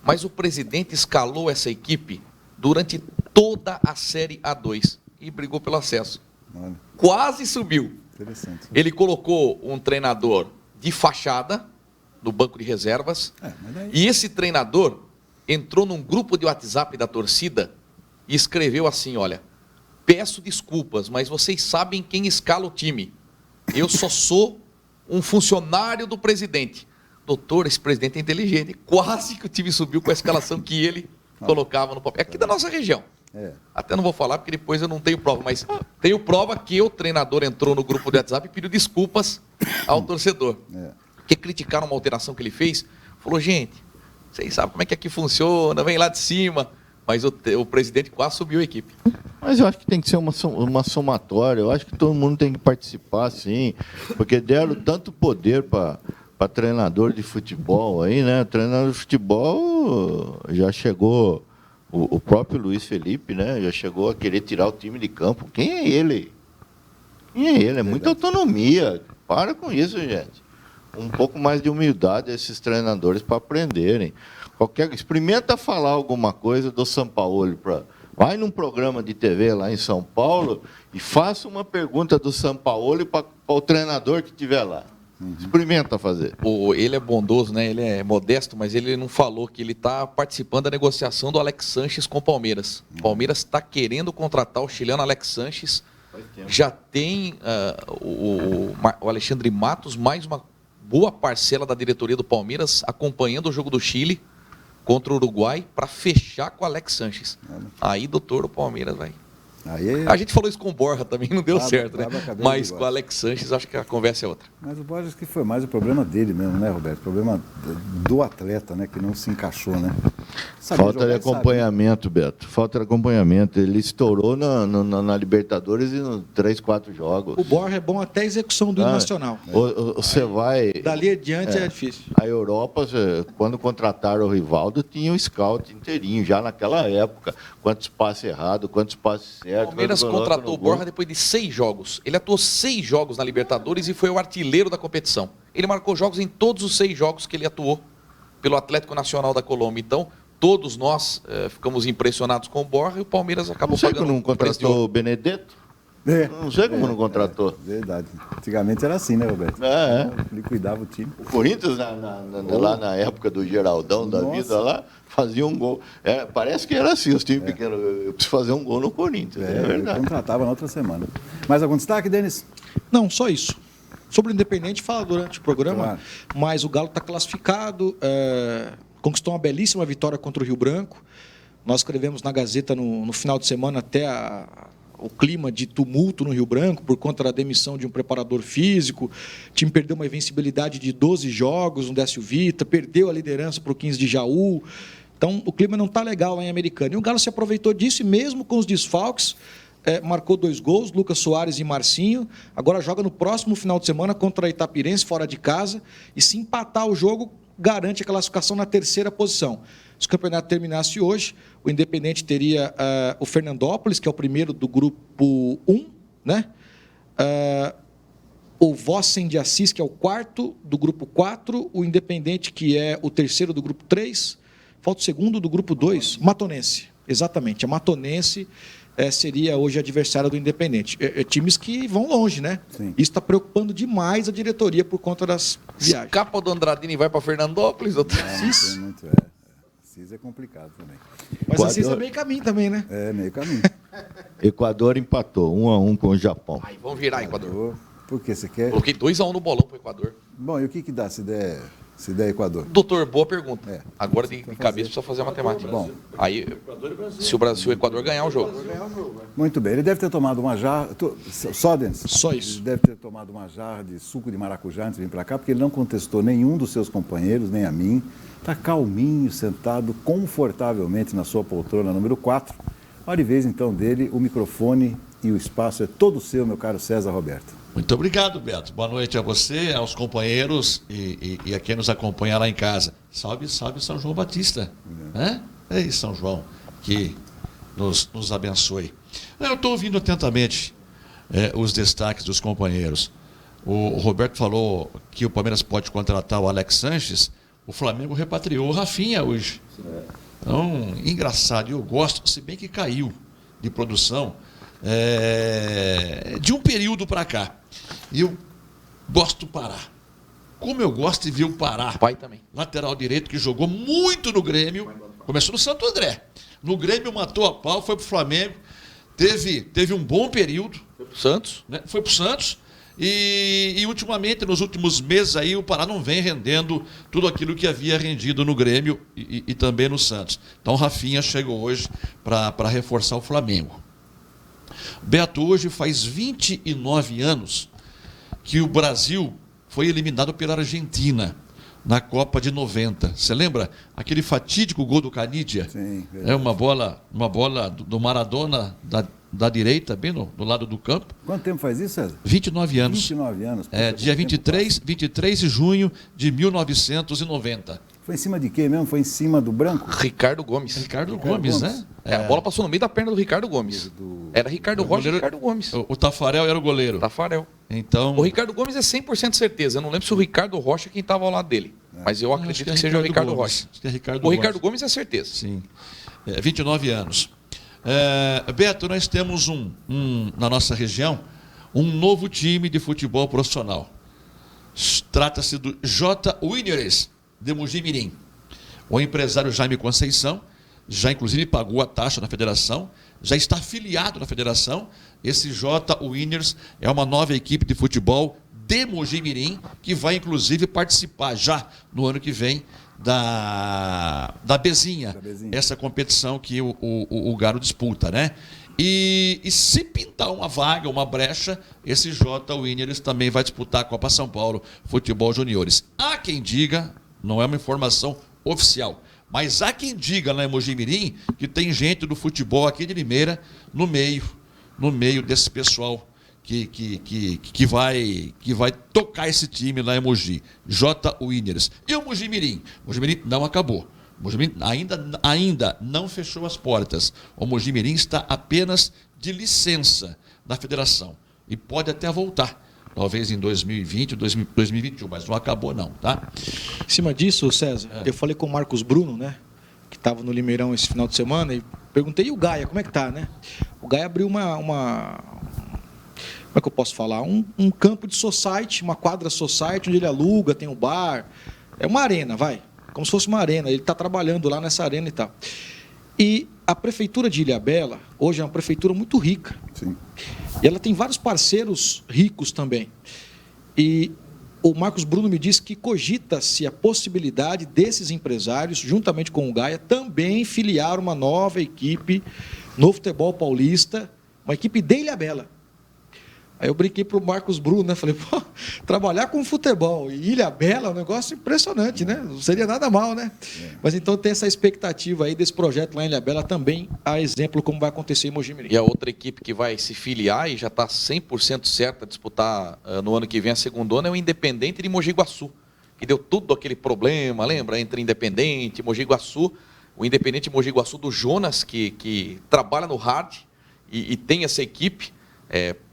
mas o presidente escalou essa equipe durante toda a Série A2 e brigou pelo acesso. Olha. Quase subiu. Interessante. Ele colocou um treinador de fachada no banco de reservas e esse treinador entrou num grupo de WhatsApp da torcida e escreveu assim, olha, peço desculpas, mas vocês sabem quem escala o time. Eu só sou um funcionário do presidente. Doutor, esse presidente é inteligente. Quase que o time subiu com a escalação que ele colocava no papel. Aqui da nossa região. Até não vou falar porque depois eu não tenho prova, mas tenho prova que o treinador entrou no grupo de WhatsApp e pediu desculpas ao torcedor. Porque criticaram uma alteração que ele fez. Falou, gente, vocês sabem como é que aqui funciona, vem lá de cima. Mas o presidente quase subiu a equipe. Mas eu acho que tem que ser uma somatória. Eu acho que todo mundo tem que participar, sim. Porque deram tanto poder para treinador de futebol aí, né? Treinador de futebol já chegou... O próprio Luiz Felipe, né, já chegou a querer tirar o time de campo. Quem é ele? Quem é ele? É muita autonomia. Para com isso, gente. Um pouco mais de humildade a esses treinadores para aprenderem. Experimenta falar alguma coisa do Sampaoli. Vai num programa de TV lá em São Paulo e faça uma pergunta do Sampaoli para o treinador que estiver lá. Experimenta fazer. Ele é bondoso, né? Ele é modesto, mas ele não falou que ele está participando da negociação do Alex Sanches com o Palmeiras. O Palmeiras está querendo contratar o chileno Alex Sanches. Já tem o Alexandre Matos, mais uma boa parcela da diretoria do Palmeiras, acompanhando o jogo do Chile contra o Uruguai para fechar com o Alex Sanches. Aí, doutor, o Palmeiras vai... A gente falou isso com o Borja também, não deu certo, né? Mas com o Alex Sanches, acho que a conversa é outra. Mas o Borja que foi mais o problema dele mesmo, né, Roberto? O problema do atleta, né? Que não se encaixou, né? Falta de acompanhamento, Beto. Falta de acompanhamento. Ele estourou na Libertadores e nos 3, 4 jogos. O Borja é bom até a execução do hino nacional. Você vai... Dali adiante é difícil. A Europa, quando contrataram o Rivaldo, tinha o scout inteirinho, já naquela época. Quantos passes errados, quantos passes certos. O Palmeiras contratou o Borja depois de 6 jogos. Ele atuou 6 jogos na Libertadores e foi o artilheiro da competição. Ele marcou jogos em todos os 6 jogos que ele atuou pelo Atlético Nacional da Colômbia. Então, todos nós ficamos impressionados com o Borja e o Palmeiras acabou pagando. Não contratou o Benedetto? Não sei como não contratou. Verdade. Antigamente era assim, né, Roberto? Ele cuidava o time. O Corinthians, lá na época do Geraldão da vida lá, fazia um gol. Parece que era assim, os times pequenos. Eu preciso fazer um gol no Corinthians. É verdade. Eu contratava na outra semana. Mais algum destaque, Denis? Não, só isso. Sobre o Independente, fala durante o programa, mas o Galo está classificado. conquistou uma belíssima vitória contra o Rio Branco. Nós escrevemos na Gazeta no final de semana até o clima de tumulto no Rio Branco por conta da demissão de um preparador físico. O time perdeu uma invencibilidade de 12 jogos no Décio Vita, perdeu a liderança para o 15 de Jaú. Então, o clima não está legal lá em Americana. E o Galo se aproveitou disso e mesmo com os desfalques, marcou 2 gols, Lucas Soares e Marcinho. Agora joga no próximo final de semana contra a Itapirense, fora de casa. E se empatar o jogo, garante a classificação na 3ª posição. Se o campeonato terminasse hoje, o Independente teria o Fernandópolis, que é o primeiro do grupo 1, né? O Vossen de Assis, que é o 4º do grupo 4, o Independente, que é o 3º do grupo 3, falta o 2º do grupo 2, Matonense. Exatamente, a Matonense seria hoje adversária do Independente. Times que vão longe, né? Sim. Isso está preocupando demais a diretoria por conta das viagens. Escapa do Andradini e vai para Fernandópolis, doutor. Assis é complicado também. Mas Assis é meio caminho também, né? É, meio caminho. Equador empatou 1-1 com o Japão. Aí, vamos virar, Equador. Por que você quer? Coloquei 2-1 no bolão para o Equador. Bom, e o que dá se der Equador? Doutor, boa pergunta. É. Agora de cabeça precisa fazer a matemática. Bom. Aí, se o Equador ganhar o jogo. Muito bem, ele deve ter tomado uma jarra. Sodens? Só isso. Ele deve ter tomado uma jarra de suco de maracujá antes de vir para cá, porque ele não contestou nenhum dos seus companheiros, nem a mim. Está calminho, sentado confortavelmente na sua poltrona número 4. Hora e vez, então, dele, o microfone e o espaço é todo seu, meu caro César Roberto. Muito obrigado, Beto. Boa noite a você, aos companheiros e a quem nos acompanha lá em casa. Salve, salve São João Batista. Né? Ei, São João, que nos abençoe. Eu estou ouvindo atentamente os destaques dos companheiros. O Roberto falou que o Palmeiras pode contratar o Alex Sanches. O Flamengo repatriou o Rafinha hoje. Então, engraçado, eu gosto, se bem que caiu de produção de um período para cá. E eu gosto do Pará. Como eu gosto de ver o Pará. Pai também. Lateral direito que jogou muito no Grêmio. Começou no Santo André. No Grêmio matou a pau, foi pro Flamengo. Teve um bom período. Foi pro Santos. Né? Foi pro Santos. E ultimamente, nos últimos meses aí, o Pará não vem rendendo tudo aquilo que havia rendido no Grêmio e também no Santos. Então, o Rafinha chegou hoje para reforçar o Flamengo. Beto, hoje faz 29 anos que o Brasil foi eliminado pela Argentina na Copa de 90. Você lembra? Aquele fatídico gol do Canidia? Sim. Uma bola do Maradona da direita, bem do lado do campo. Quanto tempo faz isso, César? 29 anos. 29 anos. Dia 23 de junho de 1990. Foi em cima de quem mesmo? Foi em cima do branco? Ricardo Gomes. Ricardo Gomes, né? A bola passou no meio da perna do Ricardo Gomes. Era Ricardo Rocha e Ricardo Gomes. O Tafarel era o goleiro. Tafarel. Então, O Ricardo Gomes é 100% certeza. Eu não lembro se o Ricardo Rocha é quem estava ao lado dele. Mas eu acredito que seja o Ricardo Rocha. Acho que é Ricardo O Gomes. Ricardo Gomes é certeza. Sim. 29 anos. Beto, nós temos na nossa região um novo time de futebol profissional. Trata-se do J. Winners, de Mogi Mirim. O empresário Jaime Conceição já inclusive pagou a taxa na federação, já está afiliado na federação. Esse J. Winners é uma nova equipe de futebol de Mogi Mirim, que vai inclusive participar já no ano que vem da Bezinha, essa competição que o Galo disputa, né? E se pintar uma vaga, uma brecha, esse J. Winners também vai disputar a Copa São Paulo Futebol Juniores. Há quem diga, não é uma informação oficial, mas há quem diga lá em Mogi Mirim que tem gente do futebol aqui de Limeira no meio desse pessoal que vai tocar esse time lá em Mogi. J. Winners. E o Mogi Mirim? O Mogi Mirim não acabou. O Mogi Mirim ainda não fechou as portas. O Mogi Mirim está apenas de licença da federação e pode até voltar. Talvez em 2020, 2021, mas não acabou não, tá? Em cima disso, César, eu falei com o Marcos Bruno, né? Que estava no Limeirão esse final de semana, e perguntei, e o Gaia, como é que tá, né? O Gaia abriu como é que eu posso falar? Um campo de society, uma quadra society, onde ele aluga, tem um bar, é uma arena, vai, como se fosse uma arena, ele está trabalhando lá nessa arena e tal. E a prefeitura de Ilhabela, hoje é uma prefeitura muito rica. Sim. E ela tem vários parceiros ricos também. E o Marcos Bruno me disse que cogita-se a possibilidade desses empresários, juntamente com o Gaia, também filiar uma nova equipe no futebol paulista, uma equipe de Ilhabela. Aí eu brinquei para o Marcos Bruno, né? Falei, pô, trabalhar com futebol e Ilhabela é um negócio impressionante, né? Não seria nada mal, né? Mas então tem essa expectativa aí desse projeto lá em Ilhabela também, a exemplo como vai acontecer em Mogi-mirim. E a outra equipe que vai se filiar e já está 100% certa a disputar no ano que vem a segundona é o Independente de Mogi Guaçu, que deu tudo aquele problema, lembra? Entre Independente e Mogi Guaçu. O Independente de Mogi Guaçu do Jonas, que trabalha no hard e tem essa equipe,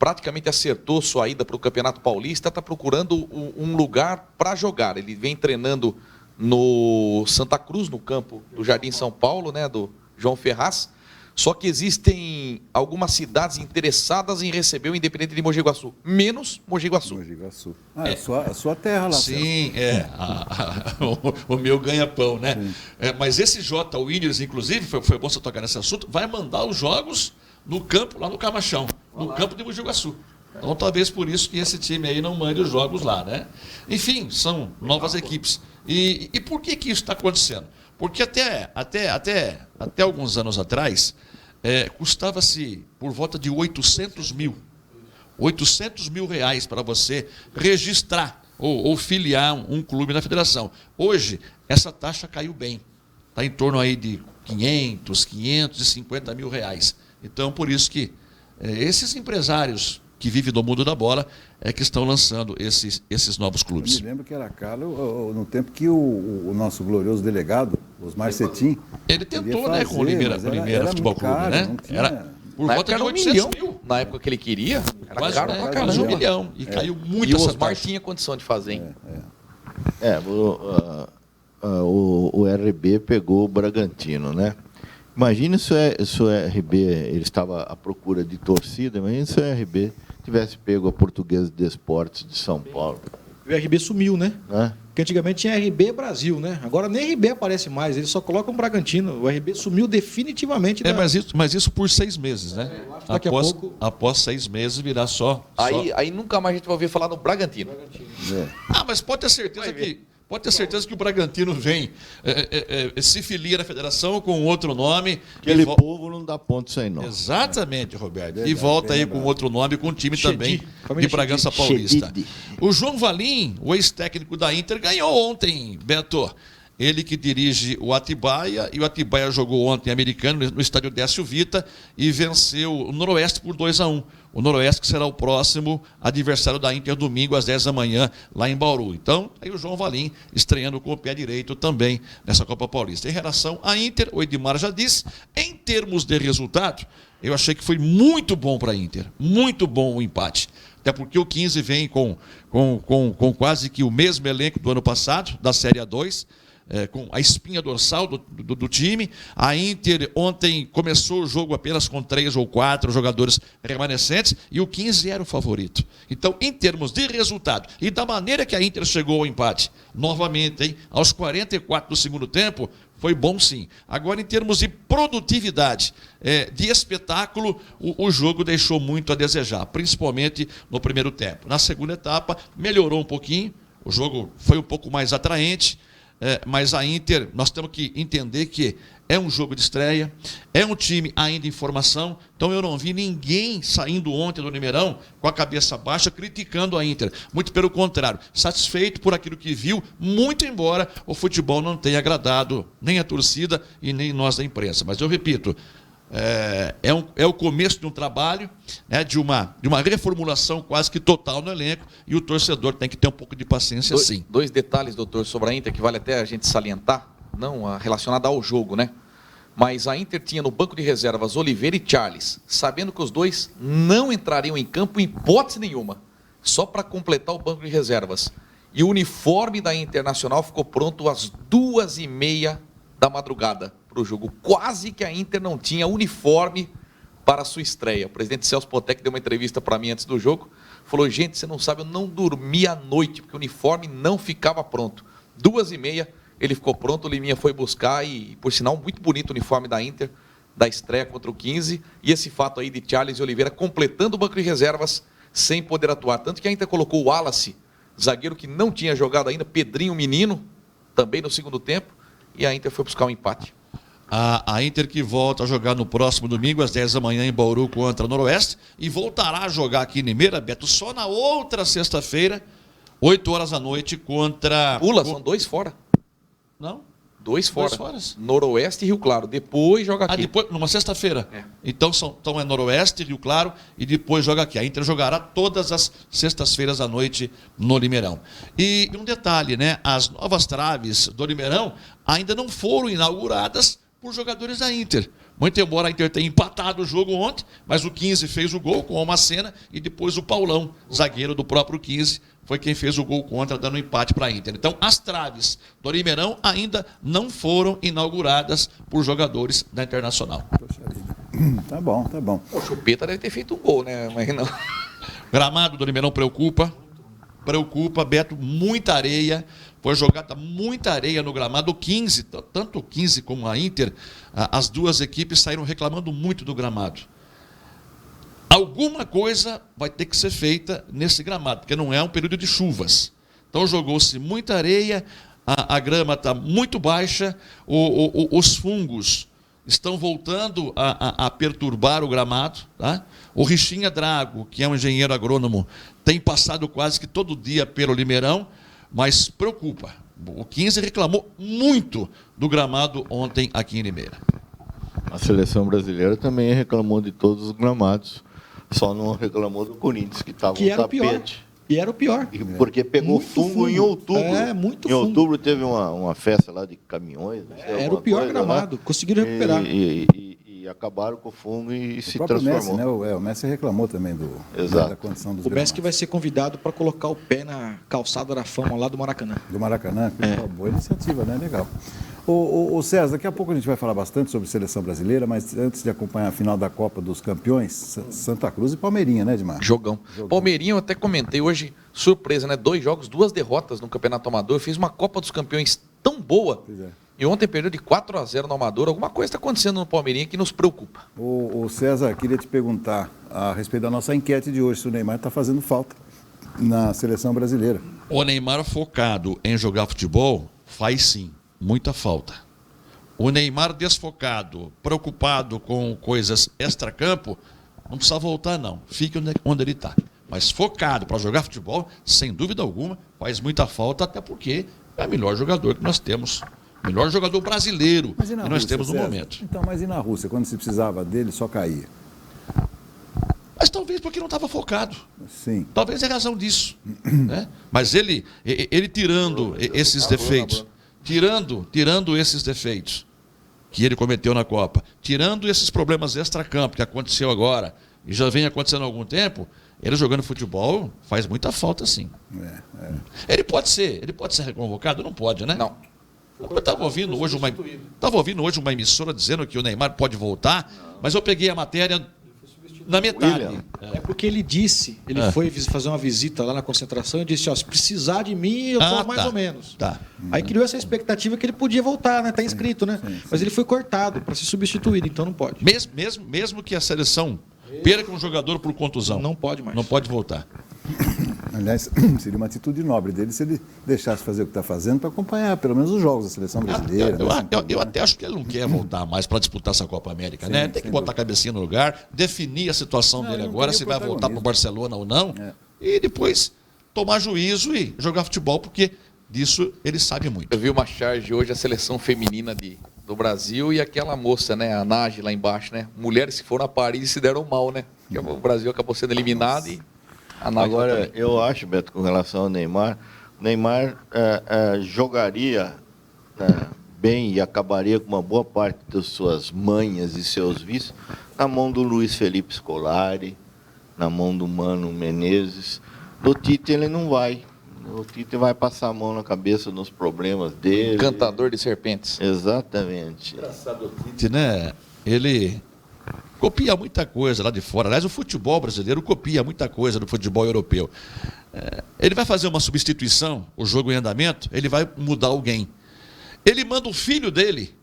praticamente acertou sua ida para o Campeonato Paulista, está procurando um lugar para jogar. Ele vem treinando no Santa Cruz, no campo do Jardim São Paulo, né, do João Ferraz. Só que existem algumas cidades interessadas em receber o Independente de Mogi Guaçu, menos Mogi Guaçu. Mogi Guaçu. A sua terra lá. Sim, o meu ganha-pão, né? Mas esse J. Winners, inclusive, foi bom você tocar nesse assunto, vai mandar os jogos no campo, lá no Camachão, no campo de Mogi Guaçu. Então, talvez por isso que esse time aí não mande os jogos lá, né? Enfim, são novas equipes. E por que isso está acontecendo? Porque até alguns anos atrás, custava-se por volta de 800 mil reais para você registrar ou filiar um clube na federação. Hoje, essa taxa caiu bem. Está em torno aí de 550 mil reais. Então, por isso que esses empresários que vivem do mundo da bola que estão lançando esses novos clubes. Eu me lembro que era caro no tempo que o nosso glorioso delegado, Osmar Cetim, ele tentou, né, com o Limeira Futebol Clube, né? Era por volta de 800 mil. Na época que ele queria, era quase, caro pra quase caramba. 1 milhão. E caiu muito E o essa Osmar taxa. tinha condição de fazer, hein? O RB pegou o Bragantino, né? Imagina se o RB ele estava à procura de torcida, imagina se o RB tivesse pego a Portuguesa de Esportes de São Paulo. O RB sumiu, né? Porque antigamente tinha RB Brasil, né? Agora nem RB aparece mais, eles só colocam Bragantino. O RB sumiu definitivamente. Mas isso por 6 meses, né? Daqui a pouco... Após 6 meses virá só... Aí nunca mais a gente vai ouvir falar no Bragantino. Mas pode ter certeza que o Bragantino vem, se filia na federação com outro nome. Aquele povo não dá ponto sem nome. Exatamente, Roberto. E volta aí com outro nome, com um time também de Bragança Paulista. O João Valim, o ex-técnico da Inter, ganhou ontem, Beto. Ele que dirige o Atibaia, e o Atibaia jogou ontem americano no estádio Décio Vita e venceu o Noroeste por 2-1. O Noroeste que será o próximo adversário da Inter domingo às 10 da manhã lá em Bauru. Então, aí o João Valim estreando com o pé direito também nessa Copa Paulista. Em relação à Inter, o Edmar já disse, em termos de resultado, eu achei que foi muito bom para a Inter, muito bom o empate. Até porque o 15 vem com quase que o mesmo elenco do ano passado, da Série A2, com a espinha dorsal do time. A Inter ontem começou o jogo apenas com 3 ou 4 jogadores remanescentes e o 15 era o favorito. Então, em termos de resultado e da maneira que a Inter chegou ao empate, novamente, hein, aos 44 do segundo tempo, foi bom sim. Agora, em termos de produtividade, de espetáculo, o jogo deixou muito a desejar, principalmente no primeiro tempo. Na segunda etapa, melhorou um pouquinho, o jogo foi um pouco mais atraente, mas a Inter, nós temos que entender que é um jogo de estreia, é um time ainda em formação, então eu não vi ninguém saindo ontem do Limeirão com a cabeça baixa criticando a Inter. Muito pelo contrário, satisfeito por aquilo que viu, muito embora o futebol não tenha agradado nem a torcida e nem nós da imprensa. Mas eu repito, é o começo de um trabalho, né, de uma reformulação quase que total no elenco, e o torcedor tem que ter um pouco de paciência, sim. Dois detalhes, doutor, sobre a Inter que vale até a gente salientar, não relacionado ao jogo, né? Mas a Inter tinha no banco de reservas Oliveira e Charles, sabendo que os dois não entrariam em campo em hipótese nenhuma, só para completar o banco de reservas. E o uniforme da Internacional ficou pronto às 2h30 da madrugada para o jogo. Quase que a Inter não tinha uniforme para a sua estreia. O presidente Celso Potec deu uma entrevista para mim antes do jogo, falou, gente, você não sabe, eu não dormi à noite, porque o uniforme não ficava pronto. 2h30 ele ficou pronto, o Liminha foi buscar e, por sinal, muito bonito o uniforme da Inter, da estreia contra o 15, e esse fato aí de Charles e Oliveira completando o banco de reservas sem poder atuar. Tanto que a Inter colocou o Wallace zagueiro que não tinha jogado ainda, Pedrinho Menino, também no segundo tempo, e a Inter foi buscar um empate. A Inter que volta a jogar no próximo domingo, às 10 da manhã, em Bauru, contra o Noroeste, e voltará a jogar aqui em Limeira, Beto, só na outra sexta-feira, 8 horas da noite, contra... Pula, são 2 fora. Não? 2 fora. 2 foras. Noroeste e Rio Claro. Depois joga aqui. Depois, numa sexta-feira. É. Então é Noroeste, Rio Claro e depois joga aqui. A Inter jogará todas as sextas-feiras à noite no Limeirão. E um detalhe, né? As novas traves do Limeirão ainda não foram inauguradas por jogadores da Inter. Muito embora a Inter tenha empatado o jogo ontem, mas o 15 fez o gol com uma cena e depois o Paulão, zagueiro do próprio 15, foi quem fez o gol contra, dando empate para a Inter. Então, as traves do Limeirão ainda não foram inauguradas por jogadores da Internacional. Poxa vida. Tá bom, tá bom. O Chupeta deve ter feito um gol, né? Mas não. Gramado do Limeirão preocupa, Beto, muita areia. Foi jogada muita areia no gramado. O 15, tanto o 15 como a Inter, as duas equipes saíram reclamando muito do gramado. Alguma coisa vai ter que ser feita nesse gramado, porque não é um período de chuvas. Então jogou-se muita areia, a grama está muito baixa, os fungos estão voltando a perturbar o gramado. Tá? O Richinha Drago, que é um engenheiro agrônomo, tem passado quase que todo dia pelo Limeirão, mas preocupa. O 15 reclamou muito do gramado ontem aqui em Limeira. A seleção brasileira também reclamou de todos os gramados, só não reclamou do Corinthians, que estava no tapete. E era o pior. Porque pegou Muito fungo em outubro. Muito em fungo. outubro teve uma festa lá de caminhões. Era o pior gramado, conseguiram recuperar. E acabaram com o fungo e se O próprio transformou. Messi, né? O Messi reclamou também Exato. da condição dos O Messi que vai gramados. ser convidado para colocar o pé na calçada da fama lá do Maracanã. Do Maracanã, uma boa iniciativa, né? Legal. O César, daqui a pouco a gente vai falar bastante sobre seleção brasileira, mas antes de acompanhar a final da Copa dos Campeões, Santa Cruz e Palmeirinha, né, Edmar? Jogão. Palmeirinha, eu até comentei hoje, surpresa, né? 2 jogos, 2 derrotas no Campeonato Amador. Fez uma Copa dos Campeões tão boa. Pois é. E ontem perdeu de 4-0 no Amador. Alguma coisa está acontecendo no Palmeirinha que nos preocupa. O César, queria te perguntar a respeito da nossa enquete de hoje, se o Neymar está fazendo falta na seleção brasileira. O Neymar focado em jogar futebol faz sim, muita falta. O Neymar desfocado, preocupado com coisas extracampo, não precisa voltar não, fique onde ele está. Mas focado para jogar futebol, sem dúvida alguma, faz muita falta, até porque é o melhor jogador que nós temos. O melhor jogador brasileiro que nós temos no momento. Então, mas e na Rússia, quando se precisava dele, só caía? Mas talvez porque não estava focado. Sim. Talvez é razão disso. Né? Mas ele tirando esses defeitos, tirando esses defeitos que ele cometeu na Copa, tirando esses problemas extracampo que aconteceu agora e já vem acontecendo há algum tempo, ele jogando futebol faz muita falta, sim. Ele pode ser reconvocado? Não pode, né? Não. Eu estava ouvindo hoje uma emissora dizendo que o Neymar pode voltar, mas eu peguei a matéria na metade. É porque ele disse, foi fazer uma visita lá na concentração e disse, ó, se precisar de mim, eu tô mais ou menos. Tá. Aí criou essa expectativa que ele podia voltar, né? Tá inscrito, né? Mas ele foi cortado para ser substituído, então não pode. Mesmo que a seleção perca um jogador por contusão. Não pode mais. Não pode voltar. Aliás, seria uma atitude nobre dele se ele deixasse fazer o que está fazendo para acompanhar pelo menos os jogos da seleção brasileira. Eu até acho que ele não quer voltar mais para disputar essa Copa América, né? Tem que botar a cabecinha no lugar, definir a situação dele agora, se vai voltar para o Barcelona ou não, e depois tomar juízo e jogar futebol, porque disso ele sabe muito. Eu vi uma charge hoje, a seleção feminina do Brasil e aquela moça, né? A Nage lá embaixo, né? Mulheres que foram a Paris e se deram mal, né? Porque o Brasil acabou sendo eliminado e a Nage. Agora, eu acho, Beto, com relação ao Neymar, o Neymar jogaria bem e acabaria com uma boa parte das suas manhas e seus vícios na mão do Luiz Felipe Scolari, na mão do Mano Menezes. Do Tite ele não vai. O Tite vai passar a mão na cabeça nos problemas dele. Encantador de serpentes. Exatamente. Engraçado o Tite, né? Ele copia muita coisa lá de fora. Aliás, o futebol brasileiro copia muita coisa do futebol europeu. Ele vai fazer uma substituição, o jogo em andamento, ele vai mudar alguém. Ele manda o filho dele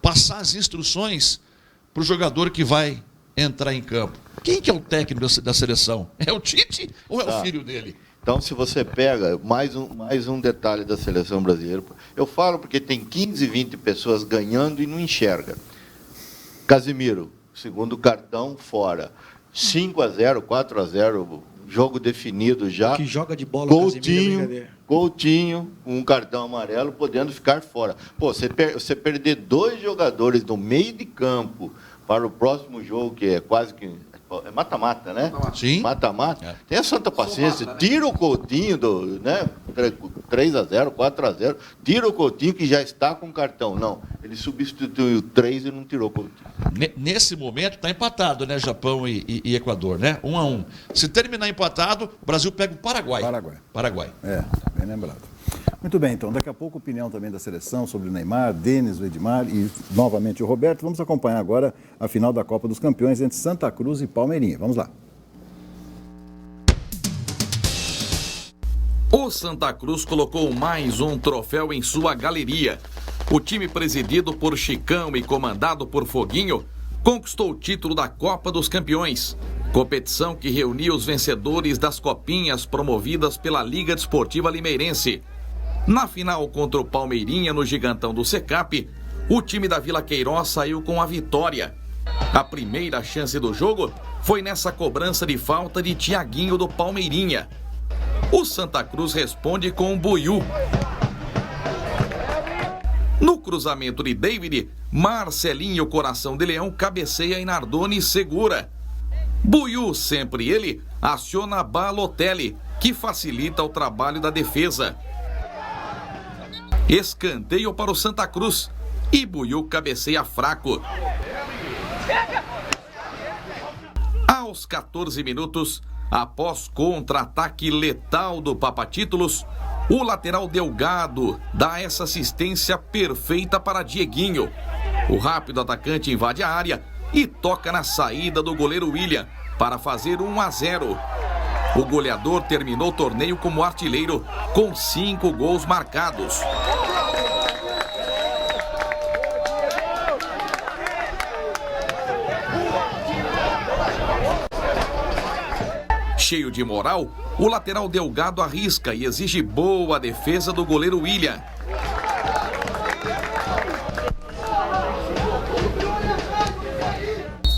passar as instruções para o jogador que vai entrar em campo. Quem que é o técnico da seleção? É o Tite ou é o filho dele? Então, se você pega mais um detalhe da seleção brasileira, eu falo porque tem 15, 20 pessoas ganhando e não enxerga. Casimiro, segundo cartão, fora. 5-0, 4-0, jogo definido já. Que joga de bola, Coutinho, com um cartão amarelo, podendo ficar fora. Pô, você perder 2 jogadores no meio de campo para o próximo jogo, que é quase que... É mata-mata, né? Sim. Mata-mata. É. Tem a santa paciência. Tira o Coutinho, 3-0, 4-0. Tira o Coutinho, que já está com cartão. Não, ele substituiu 3 e não tirou o Coutinho. Nesse momento está empatado, né? Japão e Equador, né? 1-1. Se terminar empatado, o Brasil pega o Paraguai. Paraguai. Bem lembrado. Muito bem, então, daqui a pouco opinião também da seleção sobre o Neymar, Denis, o Edmar e novamente o Roberto. Vamos acompanhar agora a final da Copa dos Campeões entre Santa Cruz e Palmeirinha. Vamos lá. O Santa Cruz colocou mais um troféu em sua galeria. O time presidido por Chicão e comandado por Foguinho conquistou o título da Copa dos Campeões. Competição que reunia os vencedores das copinhas promovidas pela Liga Desportiva Limeirense. Na final contra o Palmeirinha no Gigantão do Secap, o time da Vila Queiroz saiu com a vitória. A primeira chance do jogo foi nessa cobrança de falta de Thiaguinho do Palmeirinha. O Santa Cruz responde com um buiú. No cruzamento de David, Marcelinho, coração de leão, cabeceia e Nardoni segura. Buiú, sempre ele, aciona Balotelli, que facilita o trabalho da defesa. Escanteio para o Santa Cruz e Buiú cabeceia fraco. Aos 14 minutos, após contra-ataque letal do Papatítulos, o lateral Delgado dá essa assistência perfeita para Dieguinho. O rápido atacante invade a área e toca na saída do goleiro William para fazer 1-0. O goleador terminou o torneio como artilheiro com 5 gols marcados. Cheio de moral, o lateral Delgado arrisca e exige boa defesa do goleiro William.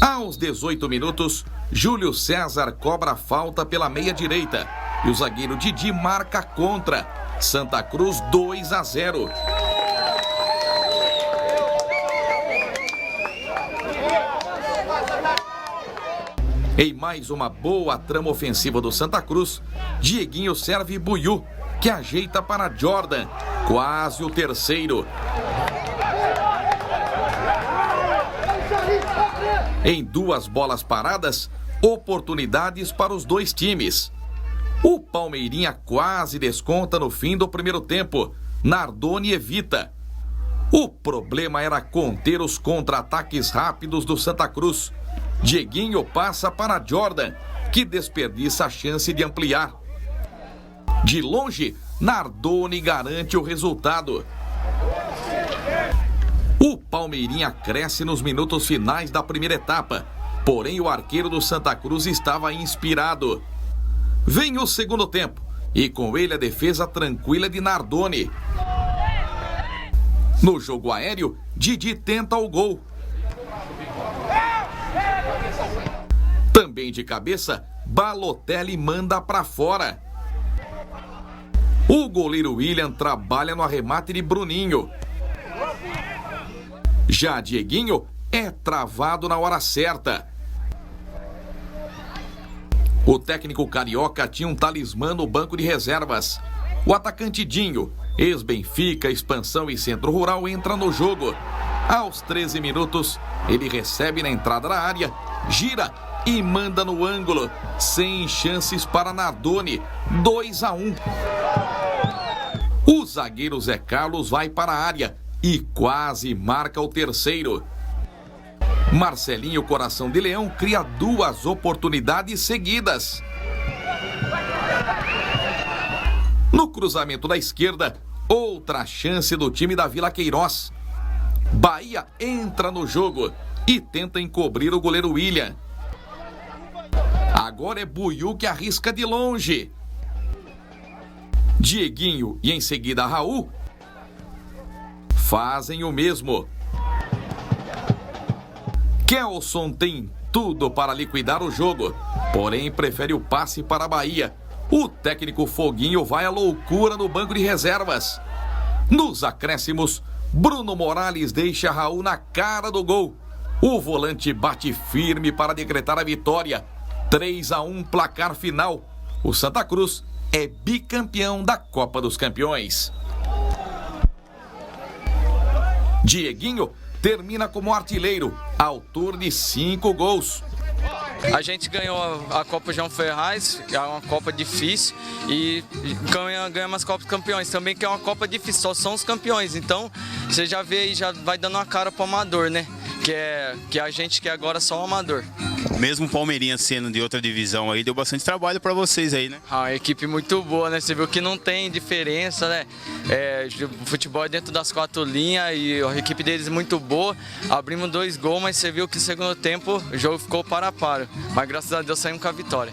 Aos 18 minutos, Júlio César cobra a falta pela meia direita e o zagueiro Didi marca contra. Santa Cruz 2-0. Em mais uma boa trama ofensiva do Santa Cruz, Dieguinho serve Buiú, que ajeita para Jordan, quase o terceiro. Em 2 bolas paradas, oportunidades para os 2 times. O Palmeirinha quase desconta no fim do primeiro tempo. Nardoni evita. O problema era conter os contra-ataques rápidos do Santa Cruz. Dieguinho passa para Jordan, que desperdiça a chance de ampliar. De longe, Nardoni garante o resultado. O Palmeirinha cresce nos minutos finais da primeira etapa, porém o arqueiro do Santa Cruz estava inspirado. Vem o segundo tempo e com ele a defesa tranquila de Nardoni. No jogo aéreo, Didi tenta o gol. Também de cabeça, Balotelli manda para fora. O goleiro William trabalha no arremate de Bruninho. Já Dieguinho é travado na hora certa. O técnico carioca tinha um talismã no banco de reservas. O atacante Dinho, ex-Benfica, Expansão e Centro Rural, entra no jogo. Aos 13 minutos, ele recebe na entrada da área, gira e manda no ângulo, sem chances para Nardoni, 2-1. O zagueiro Zé Carlos vai para a área e quase marca o terceiro. Marcelinho, coração de leão, cria 2 oportunidades seguidas. No cruzamento da esquerda, outra chance do time da Vila Queiroz. Bahia entra no jogo e tenta encobrir o goleiro William. Agora é Buiú que arrisca de longe. Dieguinho e em seguida Raul fazem o mesmo. Kelson tem tudo para liquidar o jogo, porém prefere o passe para a Bahia. O técnico Foguinho vai à loucura no banco de reservas. Nos acréscimos, Bruno Morales deixa Raul na cara do gol. O volante bate firme para decretar a vitória. 3-1 placar final. O Santa Cruz é bicampeão da Copa dos Campeões. Dieguinho termina como artilheiro, autor de 5 gols. A gente ganhou a Copa João Ferraz, que é uma Copa difícil, e ganhamos as Copas Campeões também, que é uma Copa difícil, só são os campeões. Então, você já vê aí, já vai dando uma cara pro amador, né? Que a gente quer agora só o amador. Mesmo o Palmeirinha sendo de outra divisão aí, deu bastante trabalho para vocês aí, né? Uma equipe muito boa, né? Você viu que não tem diferença, né? O futebol é dentro das 4 linhas e a equipe deles é muito boa. Abrimos 2 gols, mas você viu que no segundo tempo o jogo ficou para a para. Mas graças a Deus saímos com a vitória.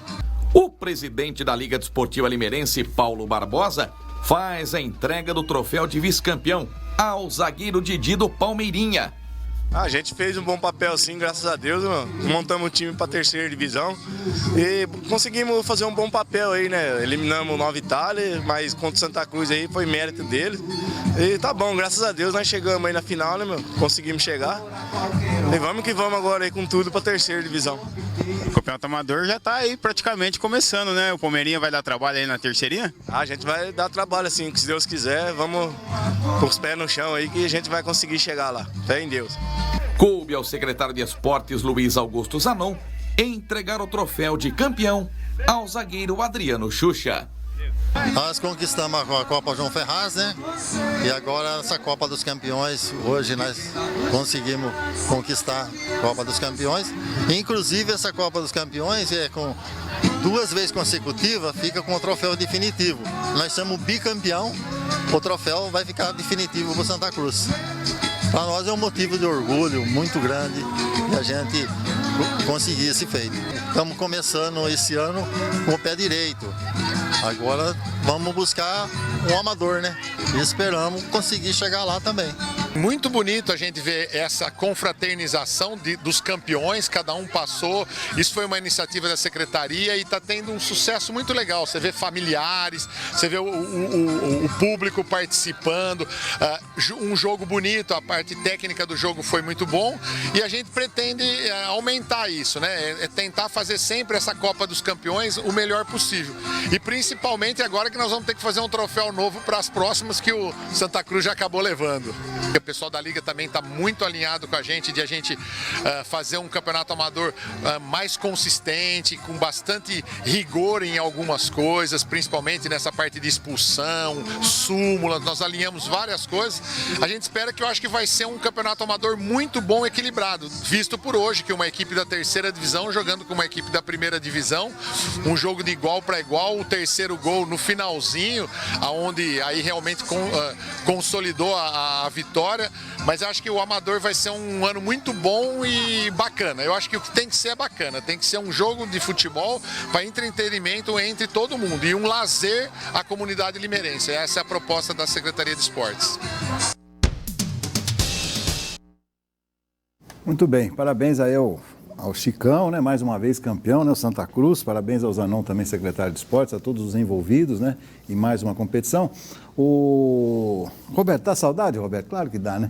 O presidente da Liga Desportiva Limeirense, Paulo Barbosa, faz a entrega do troféu de vice-campeão ao zagueiro Didi do Palmeirinha. A gente fez um bom papel sim, graças a Deus, mano. Montamos o time para a 3ª divisão e conseguimos fazer um bom papel aí, né? Eliminamos o Nova Itália, mas contra o Santa Cruz aí foi mérito deles. E tá bom, graças a Deus nós chegamos aí na final, né, meu? Conseguimos chegar. E vamos que vamos agora aí com tudo para a 3ª divisão. O Campeonato Amador já tá aí praticamente começando, né? O Palmeirinha vai dar trabalho aí na 3ª? A gente vai dar trabalho assim, que se Deus quiser, vamos com os pés no chão aí que a gente vai conseguir chegar lá. Fé em Deus. Coube ao secretário de Esportes, Luiz Augusto Zanon, entregar o troféu de campeão ao zagueiro Adriano Xuxa. Nós conquistamos a Copa João Ferraz, né? E agora essa Copa dos Campeões, hoje nós conseguimos conquistar a Copa dos Campeões. Inclusive essa Copa dos Campeões é com 2 vezes consecutivas, fica com o troféu definitivo. Nós somos bicampeão, o troféu vai ficar definitivo para o Santa Cruz. Para nós é um motivo de orgulho muito grande que a gente conseguir esse feito. Estamos começando esse ano com o pé direito. Agora vamos buscar um amador, né? E esperamos conseguir chegar lá também. Muito bonito a gente ver essa confraternização dos campeões, cada um passou. Isso foi uma iniciativa da secretaria e está tendo um sucesso muito legal. Você vê familiares, você vê o público participando, um jogo bonito, a parte técnica do jogo foi muito bom e a gente pretende aumentar isso, né? É tentar fazer sempre essa Copa dos Campeões o melhor possível. E principalmente agora que nós vamos ter que fazer um troféu novo para as próximas que o Santa Cruz já acabou levando. O pessoal da Liga também está muito alinhado com a gente, de a gente fazer um campeonato amador mais consistente, com bastante rigor em algumas coisas, principalmente nessa parte de expulsão, súmula, nós alinhamos várias coisas. A gente espera que eu acho que vai ser um campeonato amador muito bom, equilibrado, visto por hoje que uma equipe da 3ª divisão jogando com uma equipe da 1ª divisão, um jogo de igual para igual, o 3º gol no finalzinho, aonde aí realmente consolidou a vitória. Mas eu acho que o amador vai ser um ano muito bom e bacana. Eu acho que o que tem que ser é bacana, tem que ser um jogo de futebol para entretenimento entre todo mundo e um lazer à comunidade limeirense. Essa é a proposta da Secretaria de Esportes. Muito bem, parabéns aí ao Chicão, né? Mais uma vez campeão, né? O Santa Cruz, parabéns ao Zanon, também secretário de Esportes, a todos os envolvidos, né? E mais uma competição. O Roberto, dá saudade, Roberto? Claro que dá, né?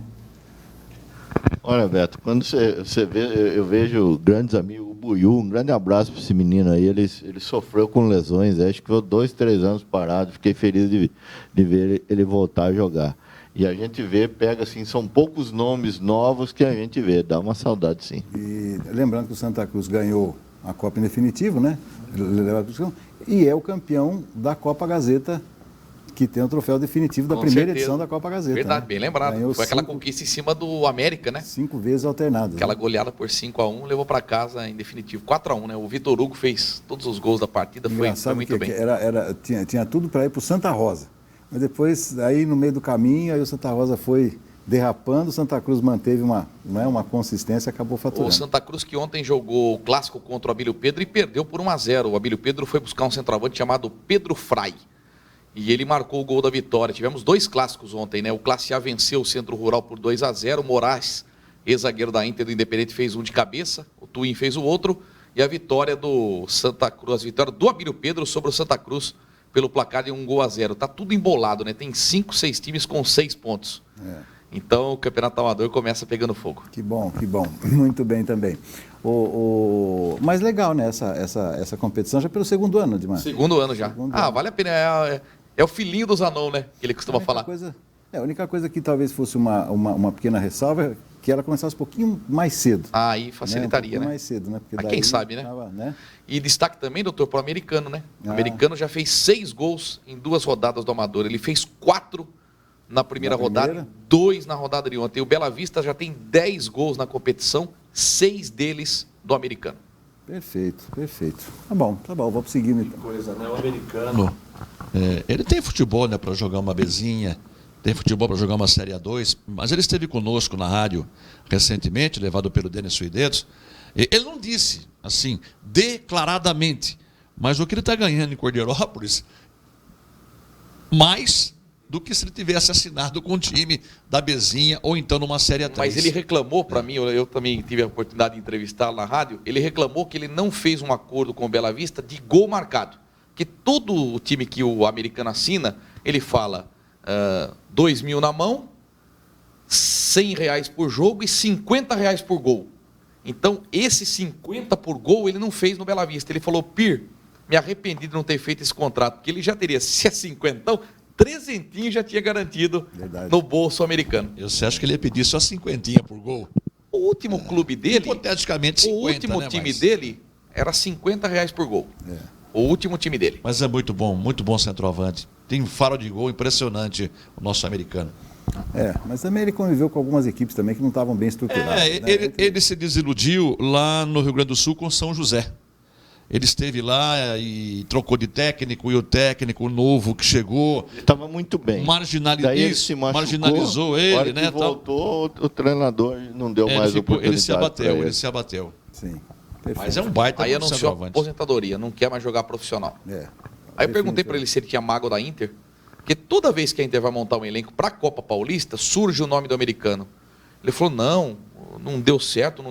Olha, Beto, quando você vê, eu vejo grandes amigos, o Buiú, um grande abraço para esse menino aí, ele sofreu com lesões, acho que foi 2, 3 anos parado, fiquei feliz de ver ele voltar a jogar. E a gente vê, pega assim, são poucos nomes novos que a gente vê, dá uma saudade sim. E lembrando que o Santa Cruz ganhou a Copa em definitivo, né? E é o campeão da Copa Gazeta, que tem o troféu definitivo da primeira edição da Copa Gazeta. Verdade, né? bem lembrado. Ganhou foi aquela conquista em cima do América, né? 5 vezes alternadas. Aquela né? goleada por 5-1, levou para casa em definitivo 4-1, né? O Vitor Hugo fez todos os gols da partida, foi muito bem. Tinha tudo para ir para o Santa Rosa. Mas depois, aí no meio do caminho, aí o Santa Rosa foi derrapando, o Santa Cruz manteve uma consistência e acabou faturando. O Santa Cruz que ontem jogou o clássico contra o Abílio Pedro e perdeu por 1-0. O Abílio Pedro foi buscar um centroavante chamado Pedro Frei. E ele marcou o gol da vitória. Tivemos 2 clássicos ontem, né? O Classe A venceu o Centro Rural por 2-0. O Moraes, ex-zagueiro da Inter do Independente, fez um de cabeça. O Twin fez o outro. E a vitória do Santa Cruz, a vitória do Abílio Pedro sobre o Santa Cruz pelo placar de 1-0. Tá tudo embolado, né? Tem 5, 6 times com 6 pontos. Então o Campeonato Amador começa pegando fogo. Que bom, que bom. Muito bem também. Mas legal, né? Essa competição já pelo segundo ano, Edmar. Segundo ano já. Vale a pena. É o filhinho do Zanon, né? Que ele costuma falar. A única coisa que talvez fosse uma pequena ressalva é que ela começasse um pouquinho mais cedo. Aí facilitaria, né? Mais cedo, né? Porque Mas quem sabe, né? E destaque também, doutor, para o americano, né? O americano já fez 6 gols em 2 rodadas do Amador. Ele fez 4 na primeira rodada, 2 na rodada de ontem. E o Bela Vista já tem 10 gols na competição, 6 deles do americano. Perfeito. Tá bom, vamos seguindo então. Coisa, né? O americano, ele tem futebol, né, para jogar uma Bzinha, tem futebol para jogar uma Série A2, mas ele esteve conosco na rádio recentemente, levado pelo Denis Suidetos. Ele não disse, assim, declaradamente, mas o que ele está ganhando em Cordeirópolis, mais do que se ele tivesse assinado com o time da Bezinha ou então numa Série A3. Mas ele reclamou para mim, eu também tive a oportunidade de entrevistá-lo na rádio, ele reclamou que ele não fez um acordo com o Bela Vista de gol marcado. Que todo o time que o americano assina, ele fala 2 mil na mão, R$100 por jogo e R$50 por gol. Então, esse 50 por gol ele não fez no Bela Vista. Ele falou, Pir, me arrependi de não ter feito esse contrato, porque ele já teria, se é 50, 300 já tinha garantido no bolso americano. Você acha que ele ia pedir só 50 por gol? O último clube dele, hipoteticamente 50, o último time dele era R$50 por gol. O último time dele. Mas é muito bom centroavante. Tem um faro de gol impressionante o nosso americano. Mas também ele conviveu com algumas equipes também que não estavam bem estruturadas. Ele se desiludiu lá no Rio Grande do Sul com São José. Ele esteve lá e trocou de técnico, e o técnico novo que chegou... Estava muito bem. Daí ele se machucou, marginalizou ele, hora que voltou, o treinador não deu mais oportunidade. Ele se abateu. Sim. Mas é um baita Aí anunciou a aposentadoria, não quer mais jogar profissional. Aí eu perguntei para ele se ele tinha mágoa da Inter, porque toda vez que a Inter vai montar um elenco para a Copa Paulista, surge o nome do americano. Ele falou, não deu certo,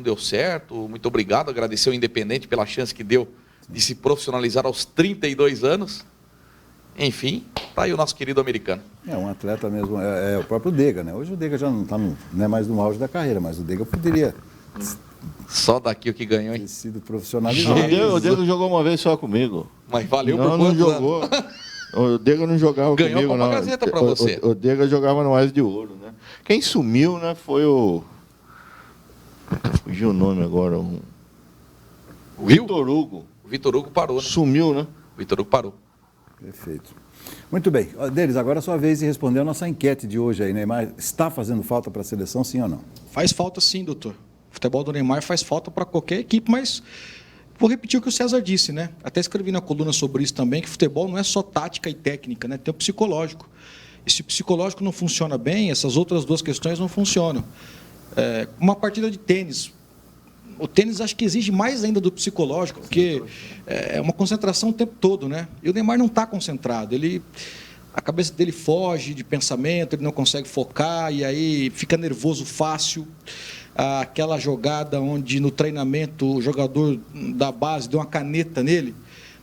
muito obrigado, agradeceu o Independente pela chance que deu de se profissionalizar aos 32 anos. Enfim, tá aí o nosso querido americano. Um atleta mesmo, é o próprio Dega, né? Hoje o Dega já não é mais no auge da carreira, mas o Dega poderia... Só daqui o que ganhou, hein? Ter sido profissionalizado. O Dega jogou uma vez só comigo. Mas valeu por quanto? Não jogou. O Dega não jogava ganhou comigo, não. Ganhou a Gazeta para você. O Dega jogava no Ás de Ouro, né? Quem sumiu, né, foi o... Fugiu o nome agora. O Vitor Hugo. O Vitor Hugo parou, né? Sumiu, né? O Vitor Hugo parou. Perfeito. Muito bem. Denis, agora é a sua vez de responder a nossa enquete de hoje aí, Neymar. Está fazendo falta para a seleção, sim ou não? Faz falta sim, doutor. O futebol do Neymar faz falta para qualquer equipe, mas vou repetir o que o César disse, né? Até escrevi na coluna sobre isso também, que futebol não é só tática e técnica, né? Tem o psicológico. E se o psicológico não funciona bem, essas outras 2 questões não funcionam. Uma partida de tênis. O tênis acho que exige mais ainda do psicológico, porque é uma concentração o tempo todo, né? E o Neymar não está concentrado. A cabeça dele foge de pensamento, ele não consegue focar, e aí fica nervoso fácil. Aquela jogada onde no treinamento o jogador da base deu uma caneta nele,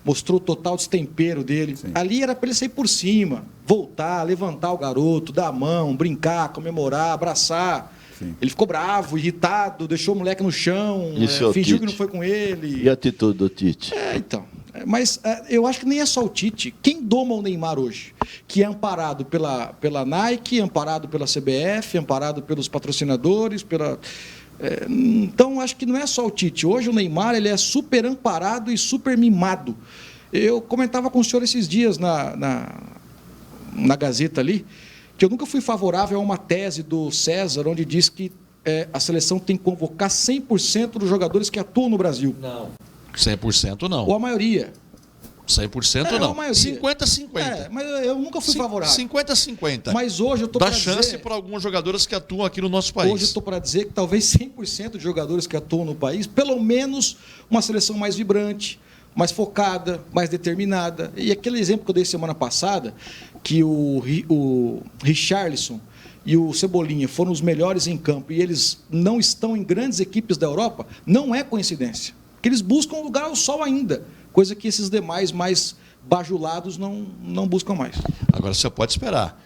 mostrou o total destempero dele. Sim. Ali era para ele sair por cima, voltar, levantar o garoto, dar a mão, brincar, comemorar, abraçar. Sim. Ele ficou bravo, irritado, deixou o moleque no chão, fingiu que não foi com ele. E a atitude do Tite? Então. Mas eu acho que nem é só o Tite. Quem doma o Neymar hoje? Que é amparado pela Nike, amparado pela CBF, amparado pelos patrocinadores, então acho que não é só o Tite. Hoje o Neymar ele é super amparado e super mimado. Eu comentava com o senhor esses dias na Gazeta ali, que eu nunca fui favorável a uma tese do César, onde diz que a seleção tem que convocar 100% dos jogadores que atuam no Brasil. Não. 100% não. Ou a maioria. 100% não. 50-50. Mas eu nunca fui favorável. 50-50. Mas hoje eu estou para dizer... Dá chance para alguns jogadores que atuam aqui no nosso país. Hoje eu estou para dizer que talvez 100% de jogadores que atuam no país, pelo menos uma seleção mais vibrante, mais focada, mais determinada. E aquele exemplo que eu dei semana passada, que o Richarlison e o Cebolinha foram os melhores em campo e eles não estão em grandes equipes da Europa, não é coincidência. Porque eles buscam um lugar ao sol ainda, coisa que esses demais mais bajulados não buscam mais. Agora você pode esperar.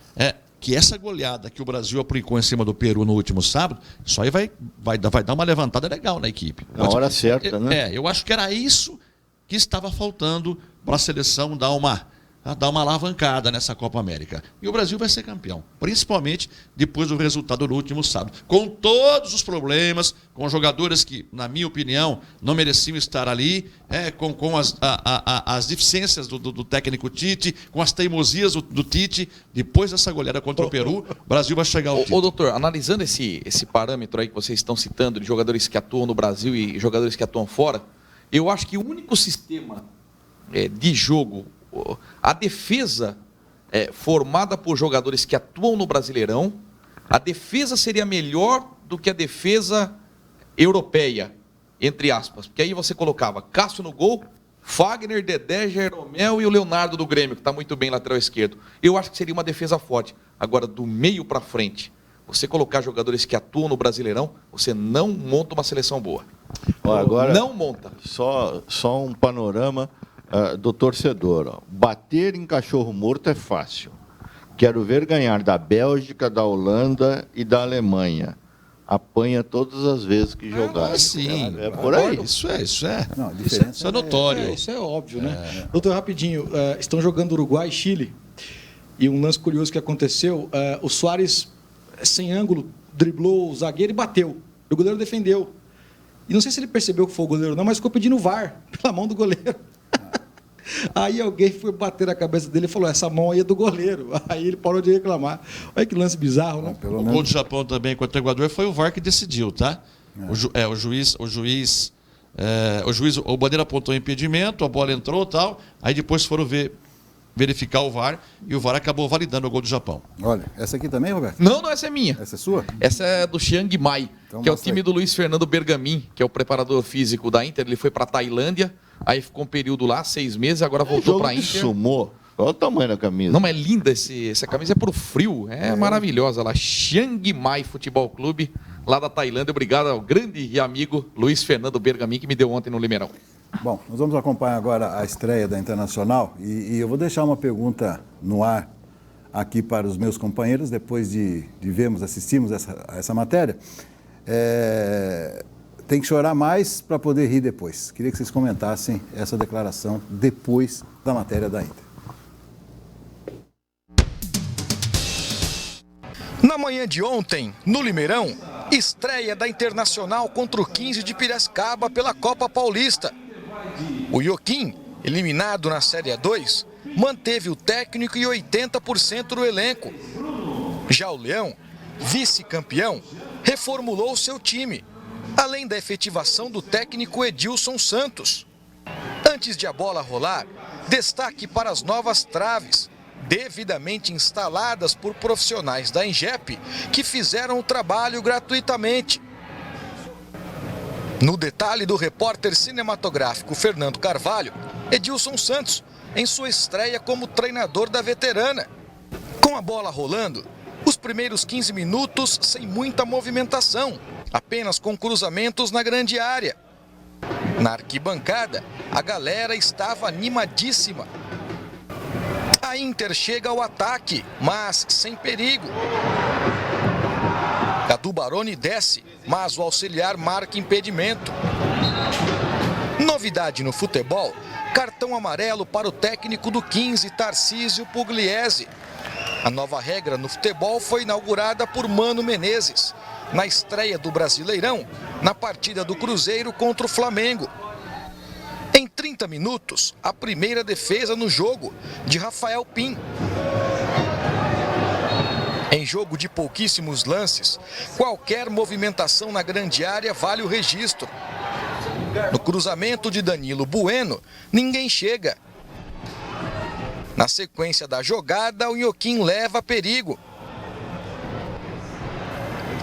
Que essa goleada que o Brasil aplicou em cima do Peru no último sábado, isso aí vai dar uma levantada legal na equipe. Na hora certa, né? Eu acho que era isso que estava faltando para a seleção dar uma alavancada nessa Copa América. E o Brasil vai ser campeão, principalmente depois do resultado do último sábado. Com todos os problemas, com jogadores que, na minha opinião, não mereciam estar ali, com as deficiências do técnico Tite, com as teimosias do Tite. Depois dessa goleada contra o Peru, o Brasil vai chegar ao título. Ô, doutor, analisando esse parâmetro aí que vocês estão citando, de jogadores que atuam no Brasil e jogadores que atuam fora, eu acho que o único sistema de jogo, a defesa formada por jogadores que atuam no Brasileirão, a defesa seria melhor do que a defesa europeia, entre aspas. Porque aí você colocava Cássio no gol, Fagner, Dedé, Jeromel e o Leonardo do Grêmio, que está muito bem lateral esquerdo. Eu acho que seria uma defesa forte. Agora, do meio para frente, você colocar jogadores que atuam no Brasileirão, você não monta uma seleção boa. Agora, não monta. Só um panorama do torcedor. Bater em cachorro morto é fácil. Quero ver ganhar da Bélgica, da Holanda e da Alemanha. Apanha todas as vezes que jogar. Sim, é por aí. Isso é. Não, a diferença Isso é notório. Isso é óbvio, né? Doutor, rapidinho, estão jogando Uruguai e Chile. E um lance curioso que aconteceu, o Suárez, sem ângulo, driblou o zagueiro e bateu. E o goleiro defendeu. E não sei se ele percebeu que foi o goleiro ou não, mas ficou pedindo VAR pela mão do goleiro. Aí alguém foi bater na cabeça dele e falou, essa mão aí é do goleiro. Aí ele parou de reclamar. Olha que lance bizarro, né? O gol do Japão também contra o Equador foi o VAR que decidiu, tá? O Bandeira apontou impedimento, a bola entrou e tal, aí depois foram verificar o VAR e o VAR acabou validando o gol do Japão. Olha, essa aqui também, Roberto? Não, essa é minha. Essa é sua? Essa é do Chiang Mai, então, que é o time do Luiz Fernando Bergamin, que é o preparador físico da Inter. Ele foi para a Tailândia, aí ficou um período lá, 6 meses, agora voltou para a Inter. Sumou. Qual o tamanho da camisa? Não, mas é linda essa camisa, é pro frio, maravilhosa lá. Chiang Mai Futebol Clube, lá da Tailândia. Obrigado ao grande e amigo Luiz Fernando Bergamin, que me deu ontem no Limeirão. Bom, nós vamos acompanhar agora a estreia da Internacional e eu vou deixar uma pergunta no ar aqui para os meus companheiros, depois de assistirmos essa matéria. Tem que chorar mais para poder rir depois. Queria que vocês comentassem essa declaração depois da matéria da Inter. Na manhã de ontem, no Limeirão, estreia da Internacional contra o 15 de Piracicaba pela Copa Paulista. O Ioquim, eliminado na Série A2, manteve o técnico e 80% do elenco. Já o Leão, vice-campeão, reformulou seu time, além da efetivação do técnico Edilson Santos. Antes de a bola rolar, destaque para as novas traves, devidamente instaladas por profissionais da Ingep, que fizeram o trabalho gratuitamente. No detalhe do repórter cinematográfico Fernando Carvalho, Edilson Santos, em sua estreia como treinador da veterana. Com a bola rolando, os primeiros 15 minutos sem muita movimentação, apenas com cruzamentos na grande área. Na arquibancada, a galera estava animadíssima. A Inter chega ao ataque, mas sem perigo. Cadu Baroni desce, mas o auxiliar marca impedimento. Novidade no futebol, cartão amarelo para o técnico do 15, Tarcísio Pugliese. A nova regra no futebol foi inaugurada por Mano Menezes, na estreia do Brasileirão, na partida do Cruzeiro contra o Flamengo. Em 30 minutos, a primeira defesa no jogo, de Rafael Pim. Em jogo de pouquíssimos lances, qualquer movimentação na grande área vale o registro. No cruzamento de Danilo Bueno, ninguém chega. Na sequência da jogada, o Ioquim leva perigo.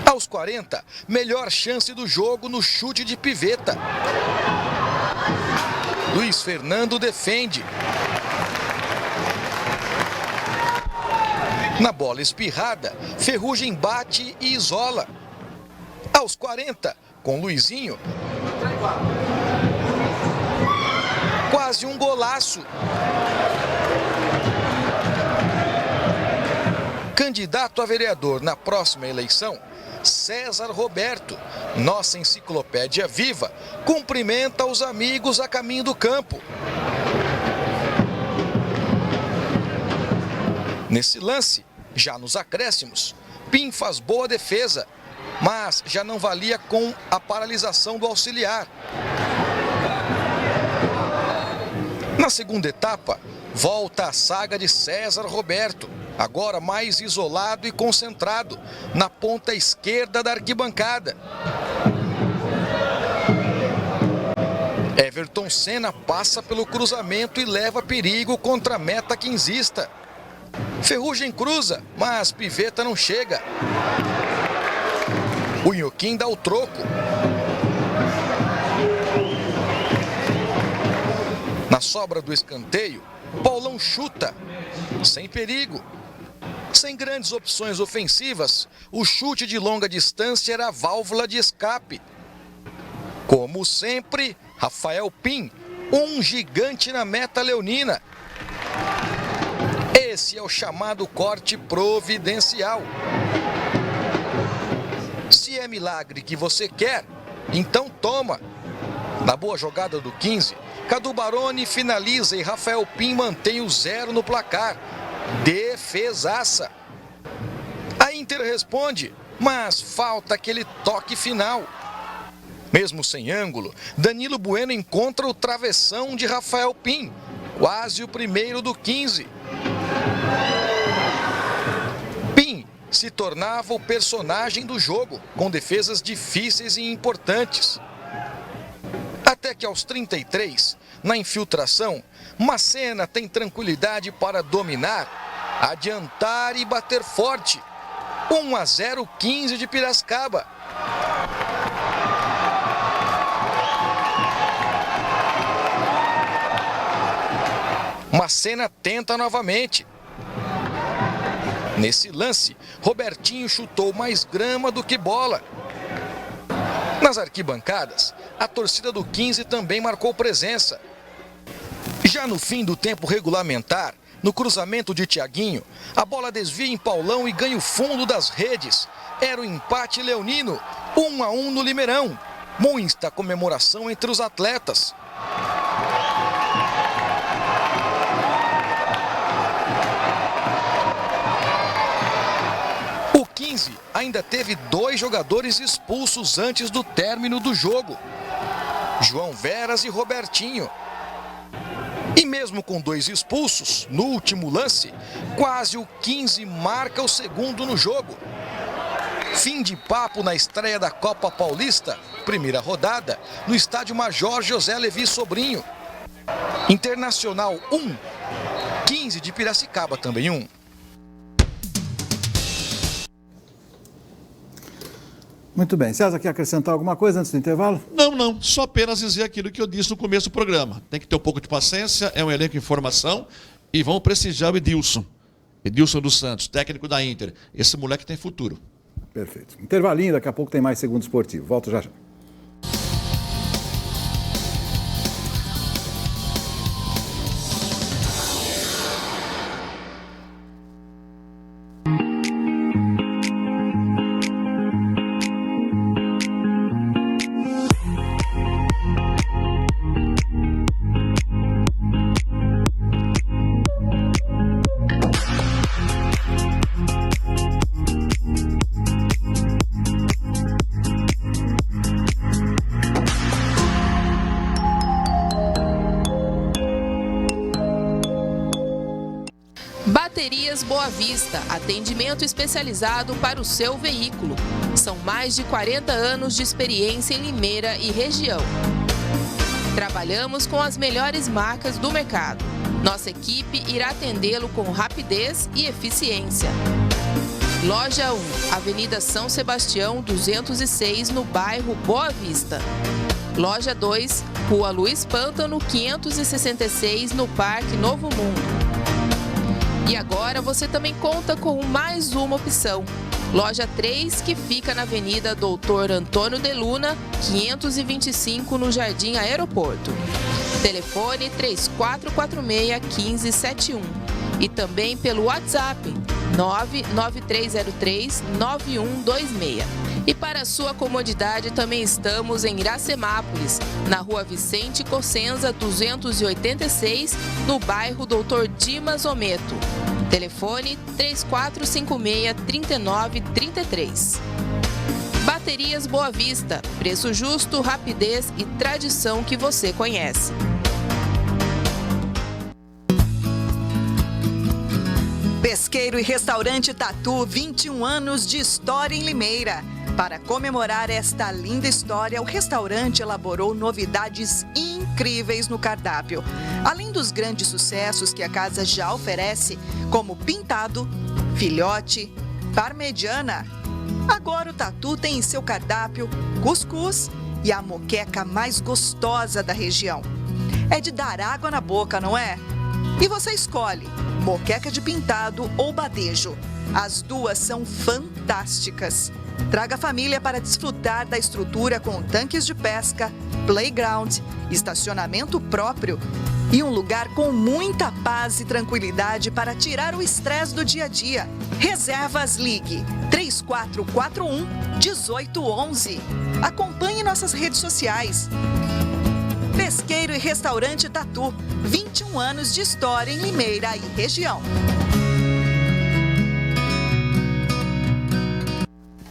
Aos 40, melhor chance do jogo no chute de piveta. Luiz Fernando defende. Na bola espirrada, Ferrugem bate e isola. Aos 40, com Luizinho. Quase um golaço. Candidato a vereador na próxima eleição, César Roberto, nossa enciclopédia viva, cumprimenta os amigos a caminho do campo. Nesse lance, já nos acréscimos, Pim faz boa defesa, mas já não valia com a paralisação do auxiliar. Na segunda etapa, volta a saga de César Roberto, agora mais isolado e concentrado, na ponta esquerda da arquibancada. Everton Senna passa pelo cruzamento e leva perigo contra a meta quinzista. Ferrugem cruza, mas Piveta não chega. O Inhoquim dá o troco. Na sobra do escanteio, Paulão chuta, sem perigo. Sem grandes opções ofensivas, o chute de longa distância era a válvula de escape. Como sempre, Rafael Pim, um gigante na meta leonina. Esse é o chamado corte providencial. Se é milagre que você quer, então toma. Na boa jogada do 15, Cadu Baroni finaliza e Rafael Pim mantém o 0 no placar. Defesaça. A Inter responde, mas falta aquele toque final. Mesmo sem ângulo, Danilo Bueno encontra o travessão de Rafael Pim, quase o primeiro do 15. Pim se tornava o personagem do jogo, com defesas difíceis e importantes. Até que aos 33, na infiltração, Macena tem tranquilidade para dominar, adiantar e bater forte. 1-0 15 de Piracicaba. Macena tenta novamente. Nesse lance, Robertinho chutou mais grama do que bola. Nas arquibancadas, a torcida do 15 também marcou presença. Já no fim do tempo regulamentar, no cruzamento de Thiaguinho, a bola desvia em Paulão e ganha o fundo das redes. Era o empate leonino, 1-1 no Limeirão. Muita comemoração entre os atletas. O 15 ainda teve 2 jogadores expulsos antes do término do jogo: João Veras e Robertinho. E mesmo com 2 expulsos, no último lance, quase o 15 marca o segundo no jogo. Fim de papo na estreia da Copa Paulista, primeira rodada, no estádio Major José Levi Sobrinho. Internacional 1, 15 de Piracicaba também 1. Muito bem. César, quer acrescentar alguma coisa antes do intervalo? Não. Só apenas dizer aquilo que eu disse no começo do programa. Tem que ter um pouco de paciência, é um elenco em formação e vamos prestigiar o Edilson. Edilson dos Santos, técnico da Inter. Esse moleque tem futuro. Perfeito. Intervalinho, daqui a pouco tem mais Segundo Esportivo. Volto já. Baterias Boa Vista, atendimento especializado para o seu veículo. São mais de 40 anos de experiência em Limeira e região. Trabalhamos com as melhores marcas do mercado. Nossa equipe irá atendê-lo com rapidez e eficiência. Loja 1, Avenida São Sebastião, 206, no bairro Boa Vista. Loja 2, Rua Luiz Pântano, 566, no Parque Novo Mundo. E agora você também conta com mais uma opção. Loja 3, que fica na Avenida Doutor Antônio de Luna, 525, no Jardim Aeroporto. Telefone 3446-1571. E também pelo WhatsApp 99303-9126. E para sua comodidade, também estamos em Iracemápolis, na Rua Vicente Cossenza, 286, no bairro Doutor Dimas Ometo. Telefone 3456-3933. Baterias Boa Vista, preço justo, rapidez e tradição que você conhece. Pesqueiro e Restaurante Tatu, 21 anos de história em Limeira. Para comemorar esta linda história, o restaurante elaborou novidades incríveis no cardápio. Além dos grandes sucessos que a casa já oferece, como pintado, filhote, parmegiana. Agora o Tatu tem em seu cardápio cuscuz e a moqueca mais gostosa da região. É de dar água na boca, não é? E você escolhe moqueca de pintado ou badejo. As duas são fantásticas. Traga a família para desfrutar da estrutura com tanques de pesca, playground, estacionamento próprio e um lugar com muita paz e tranquilidade para tirar o estresse do dia a dia. Reservas, ligue 3441-1811. Acompanhe nossas redes sociais. Pesqueiro e Restaurante Tatu, 21 anos de história em Limeira e região.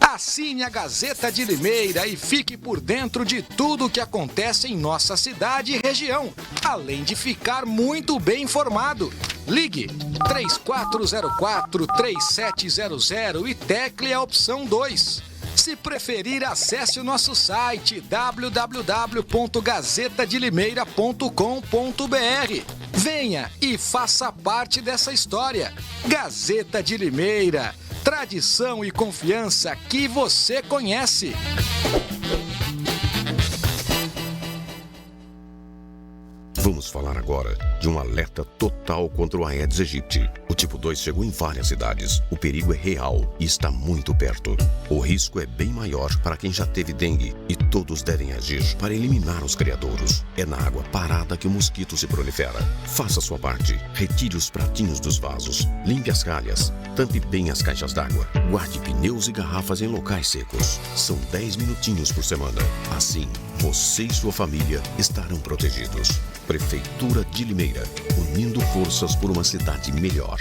Assine a Gazeta de Limeira e fique por dentro de tudo o que acontece em nossa cidade e região, além de ficar muito bem informado. Ligue 3404-3700 e tecle a opção 2. Se preferir, acesse o nosso site www.gazetadelimeira.com.br. Venha e faça parte dessa história. Gazeta de Limeira. Tradição e confiança que você conhece. Vamos falar agora de um alerta total contra o Aedes aegypti. O tipo 2 chegou em várias cidades. O perigo é real e está muito perto. O risco é bem maior para quem já teve dengue e todos devem agir para eliminar os criadouros. É na água parada que o mosquito se prolifera. Faça sua parte. Retire os pratinhos dos vasos. Limpe as calhas. Tampe bem as caixas d'água. Guarde pneus e garrafas em locais secos. São 10 minutinhos por semana. Assim, você e sua família estarão protegidos. Prefeitura de Limeira, unindo forças por uma cidade melhor.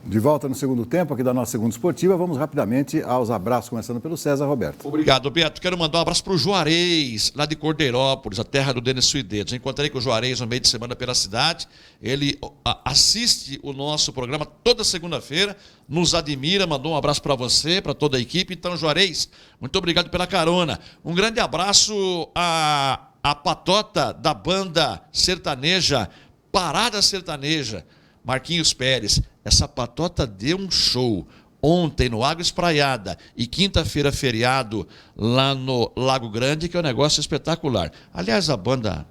De volta no segundo tempo, aqui da nossa Segunda Esportiva, vamos rapidamente aos abraços, começando pelo César Roberto. Obrigado, Beto. Quero mandar um abraço para o Juarez, lá de Cordeirópolis, a terra do Denis Suidedos. Encontrei com o Juarez no meio de semana pela cidade. Ele assiste o nosso programa toda segunda-feira, nos admira, mandou um abraço para você, para toda a equipe. Então, Juarez, muito obrigado pela carona. Um grande abraço à patota da banda sertaneja, Parada Sertaneja, Marquinhos Pérez. Essa patota deu um show ontem no Água Espraiada e quinta-feira feriado lá no Lago Grande, que é um negócio espetacular. Aliás, a banda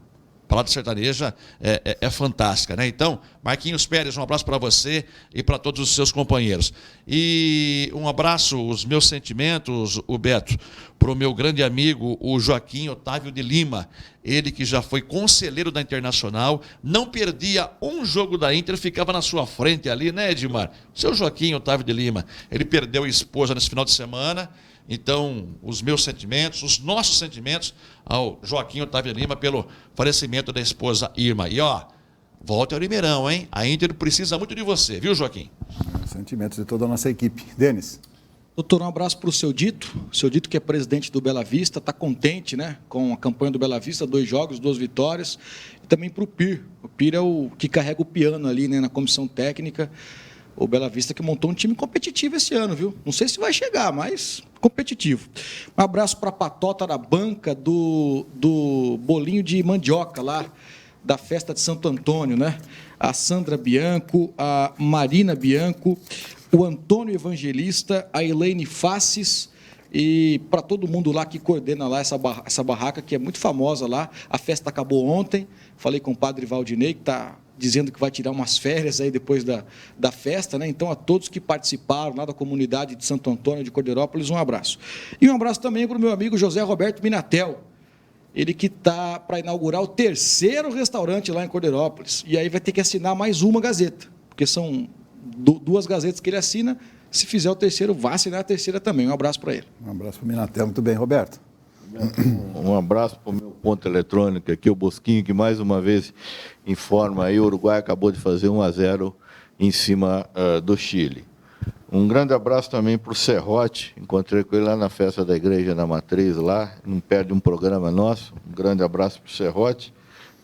Parada Sertaneja é fantástica, né? Então, Marquinhos Pérez, um abraço para você e para todos os seus companheiros. E um abraço, os meus sentimentos, o Beto, para o meu grande amigo, o Joaquim Otávio de Lima. Ele que já foi conselheiro da Internacional, não perdia um jogo da Inter, ficava na sua frente ali, né, Edmar? Seu Joaquim Otávio de Lima. Ele perdeu a esposa nesse final de semana. Então, os meus sentimentos, os nossos sentimentos ao Joaquim Otávio de Lima pelo falecimento da esposa Irma. E ó, volte ao Limeirão, hein? A Inter precisa muito de você, viu, Joaquim? Sentimentos de toda a nossa equipe. Denis. Doutor, um abraço para o seu Dito que é presidente do Bela Vista, está contente, né, com a campanha do Bela Vista, 2 jogos, 2 vitórias, e também para o Pir. O Pir é o que carrega o piano ali, né, na comissão técnica. O Bela Vista que montou um time competitivo esse ano, viu? Não sei se vai chegar, mas competitivo. Um abraço para a Patota da banca do bolinho de mandioca lá, da festa de Santo Antônio, né? A Sandra Bianco, a Marina Bianco, o Antônio Evangelista, a Elaine Faces e para todo mundo lá que coordena lá essa barraca que é muito famosa lá. A festa acabou ontem, falei com o padre Valdinei, que está dizendo que vai tirar umas férias aí depois da festa, né? Então, a todos que participaram lá da comunidade de Santo Antônio de Cordeirópolis, um abraço. E um abraço também para o meu amigo José Roberto Minatel, ele que está para inaugurar o 3º restaurante lá em Cordeirópolis. E aí vai ter que assinar mais uma gazeta, porque são 2 gazetas que ele assina. Se fizer o 3º, vai assinar a 3ª também. Um abraço para ele. Um abraço para o Minatel. Muito bem, Roberto. Um abraço para o meu ponto eletrônico aqui, o Bosquinho, que mais uma vez informa aí, o Uruguai acabou de fazer 1-0 em cima do Chile. Um grande abraço também para o Serrote, encontrei com ele lá na festa da Igreja da Matriz, lá, não perde um programa nosso. Um grande abraço para o Serrote.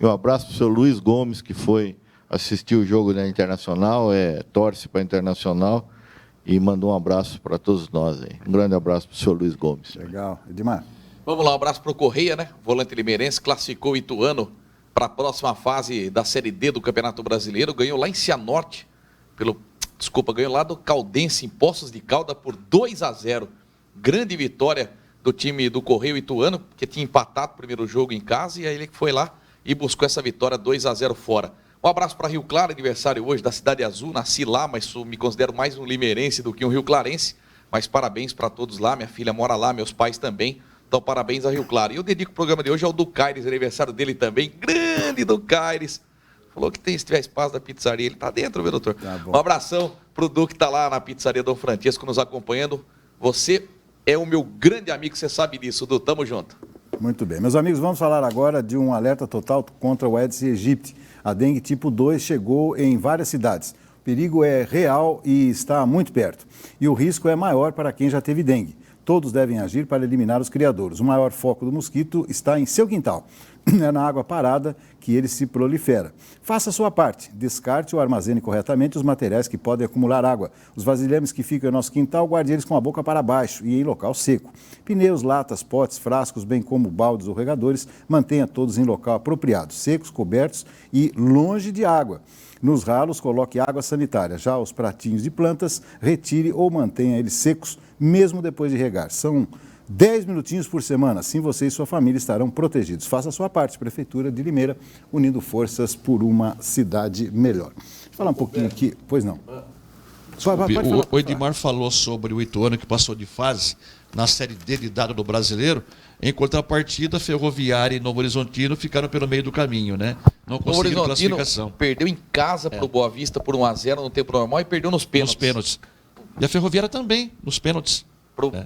E um abraço para o seu Luiz Gomes, que foi assistir o jogo da Internacional, torce para a Internacional, e mandou um abraço para todos nós aí. Um grande abraço para o seu Luiz Gomes. Legal. Edmar. Vamos lá, um abraço para o Correia, né? Volante limeirense, classificou o Ituano para a próxima fase da Série D do Campeonato Brasileiro. Ganhou lá em Cianorte, ganhou lá do Caldense, em Poços de Calda, por 2-0. Grande vitória do time do Correio Ituano, que tinha empatado o primeiro jogo em casa, e aí ele foi lá e buscou essa vitória 2-0 fora. Um abraço para Rio Claro, aniversário hoje da Cidade Azul. Nasci lá, mas me considero mais um limeirense do que um rio-clarense. Mas parabéns para todos lá, minha filha mora lá, meus pais também. Então, parabéns a Rio Claro. E eu dedico o programa de hoje ao Ducaires, aniversário dele também. Grande Ducaires. Falou que se tiver espaço da pizzaria, ele está dentro, viu, doutor? Tá bom. Um abração para o Du, que está lá na pizzaria Dom Francisco, nos acompanhando. Você é o meu grande amigo, você sabe disso, Du. Tamo junto. Muito bem. Meus amigos, vamos falar agora de um alerta total contra o Aedes aegypti. A dengue tipo 2 chegou em várias cidades. O perigo é real e está muito perto. E o risco é maior para quem já teve dengue. Todos devem agir para eliminar os criadouros. O maior foco do mosquito está em seu quintal. É na água parada que ele se prolifera. Faça a sua parte. Descarte ou armazene corretamente os materiais que podem acumular água. Os vasilhames que ficam em nosso quintal, guarde eles com a boca para baixo e em local seco. Pneus, latas, potes, frascos, bem como baldes ou regadores, mantenha todos em local apropriado, secos, cobertos e longe de água. Nos ralos, coloque água sanitária. Já os pratinhos de plantas, retire ou mantenha eles secos, mesmo depois de regar. São 10 minutinhos por semana, assim você e sua família estarão protegidos. Faça a sua parte, Prefeitura de Limeira, unindo forças por uma cidade melhor. Deixa eu falar um pouquinho aqui, pois não. O Edmar falou sobre o Ituano que passou de fase na Série D de dado do Brasileiro, em contrapartida, Ferroviária e Novo Horizontino ficaram pelo meio do caminho, né? Não conseguiram classificação. Perdeu em casa para o Boa Vista por 1-0 no tempo normal e perdeu nos pênaltis. Nos pênaltis. E a Ferroviária também, nos pênaltis.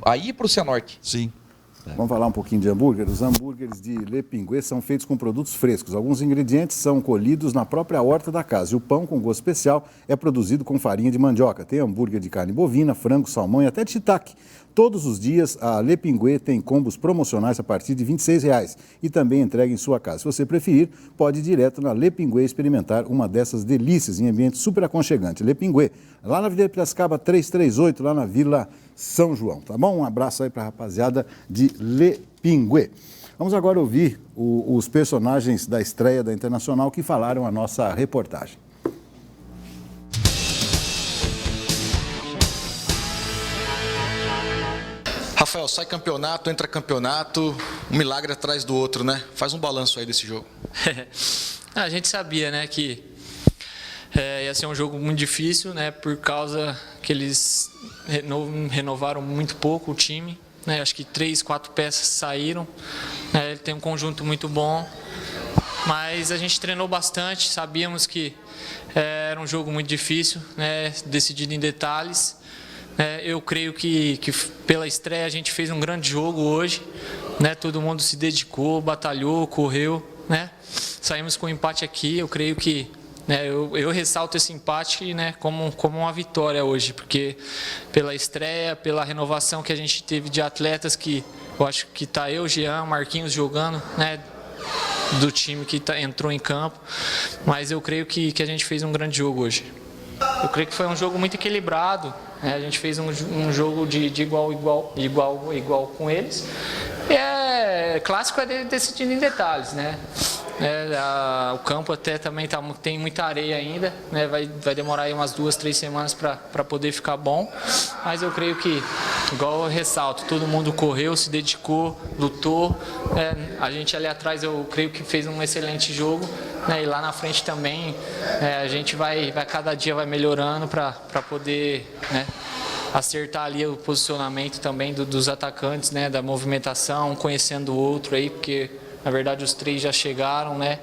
Aí para o Cianorte. Sim. Vamos falar um pouquinho de hambúrguer. Os hambúrgueres de Le Pinguê são feitos com produtos frescos. Alguns ingredientes são colhidos na própria horta da casa. E o pão com gosto especial é produzido com farinha de mandioca. Tem hambúrguer de carne bovina, frango, salmão e até de shiitake. Todos os dias, a Le Pinguê tem combos promocionais a partir de R$ 26,00 e também entrega em sua casa. Se você preferir, pode ir direto na Le Pinguê experimentar uma dessas delícias em ambiente super aconchegante. Le Pinguê, lá na Avenida Piracicaba 338, lá na Vila São João, tá bom? Um abraço aí para a rapaziada de Le Pinguê. Vamos agora ouvir os personagens da estreia da Internacional que falaram a nossa reportagem. Rafael, sai campeonato, entra campeonato, um milagre atrás do outro, né? Faz um balanço aí desse jogo. A gente sabia, né, que ia ser um jogo muito difícil, né, por causa que eles renovaram muito pouco o time, né? Acho que 3, 4 peças saíram, né? Ele tem um conjunto muito bom, mas a gente treinou bastante, sabíamos que era um jogo muito difícil, né, decidido em detalhes. Eu creio que pela estreia a gente fez um grande jogo hoje, né? Todo mundo se dedicou, batalhou, correu, né? Saímos com um empate aqui. Eu creio que né, eu ressalto esse empate, né, como uma vitória hoje, porque pela estreia, pela renovação que a gente teve de atletas que eu acho que está eu, Jean, Marquinhos jogando, né, do time que entrou em campo, mas eu creio que a gente fez um grande jogo hoje. Eu creio que foi um jogo muito equilibrado, né, a gente fez um jogo de igual com eles. E clássico é decidido em detalhes, né? O campo até também tem muita areia ainda, né? Vai demorar aí umas 2, 3 semanas para poder ficar bom, mas eu creio que, igual eu ressalto, todo mundo correu, se dedicou, lutou, a gente ali atrás eu creio que fez um excelente jogo, né? E lá na frente também a gente vai cada dia vai melhorando para poder, né, acertar ali o posicionamento também dos atacantes, né, da movimentação, conhecendo o outro aí, porque na verdade os 3 já chegaram, né?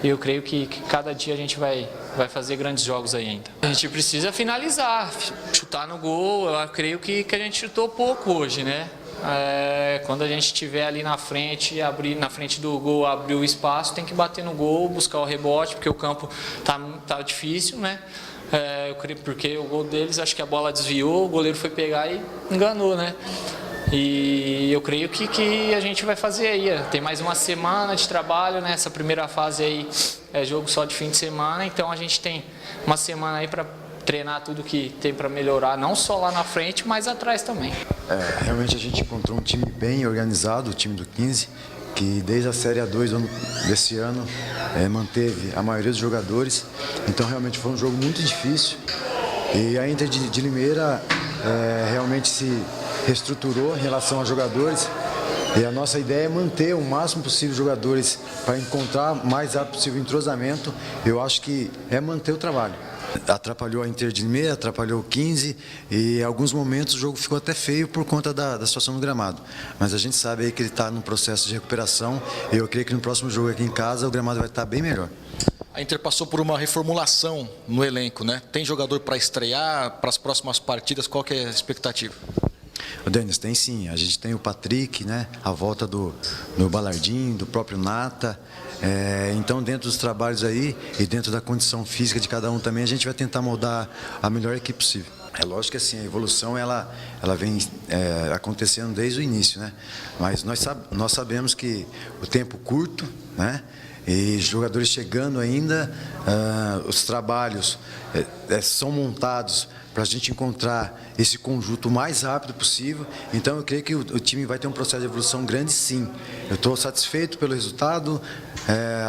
E eu creio que cada dia a gente vai fazer grandes jogos aí ainda. A gente precisa finalizar, chutar no gol. Eu creio que a gente chutou pouco hoje, né? Quando a gente estiver ali na frente, abrir na frente do gol, abrir o espaço, tem que bater no gol, buscar o rebote, porque o campo tá difícil, né? Eu creio porque o gol deles, acho que a bola desviou, o goleiro foi pegar e enganou, né? E eu creio que a gente vai fazer aí. Tem mais uma semana de trabalho, né? Essa primeira fase aí é jogo só de fim de semana, então a gente tem uma semana aí para treinar tudo que tem para melhorar, não só lá na frente, mas atrás também. Realmente a gente encontrou um time bem organizado, o time do 15, que desde a Série A2 desse ano manteve a maioria dos jogadores. Então realmente foi um jogo muito difícil. E a Inter de Limeira realmente se reestruturou em relação aos jogadores. E a nossa ideia é manter o máximo possível os jogadores para encontrar o mais rápido possível o entrosamento. Eu acho que é manter o trabalho. Atrapalhou a Inter de Limeira, atrapalhou o 15 e em alguns momentos o jogo ficou até feio por conta da situação do gramado. Mas a gente sabe aí que ele está num processo de recuperação e eu creio que no próximo jogo aqui em casa o gramado vai estar bem melhor. A Inter passou por uma reformulação no elenco, né? Tem jogador para estrear para as próximas partidas? Qual que é a expectativa? O Denis, tem sim. A gente tem o Patrick, né? A volta do Balardinho, do próprio Nata. Então, dentro dos trabalhos aí e dentro da condição física de cada um também, a gente vai tentar moldar a melhor equipe possível. É lógico que assim, a evolução ela vem acontecendo desde o início, né? Mas nós sabemos que o tempo curto, né? E jogadores chegando ainda, os trabalhos são montados para a gente encontrar esse conjunto o mais rápido possível. Então eu creio que o time vai ter um processo de evolução grande, sim. Eu estou satisfeito pelo resultado,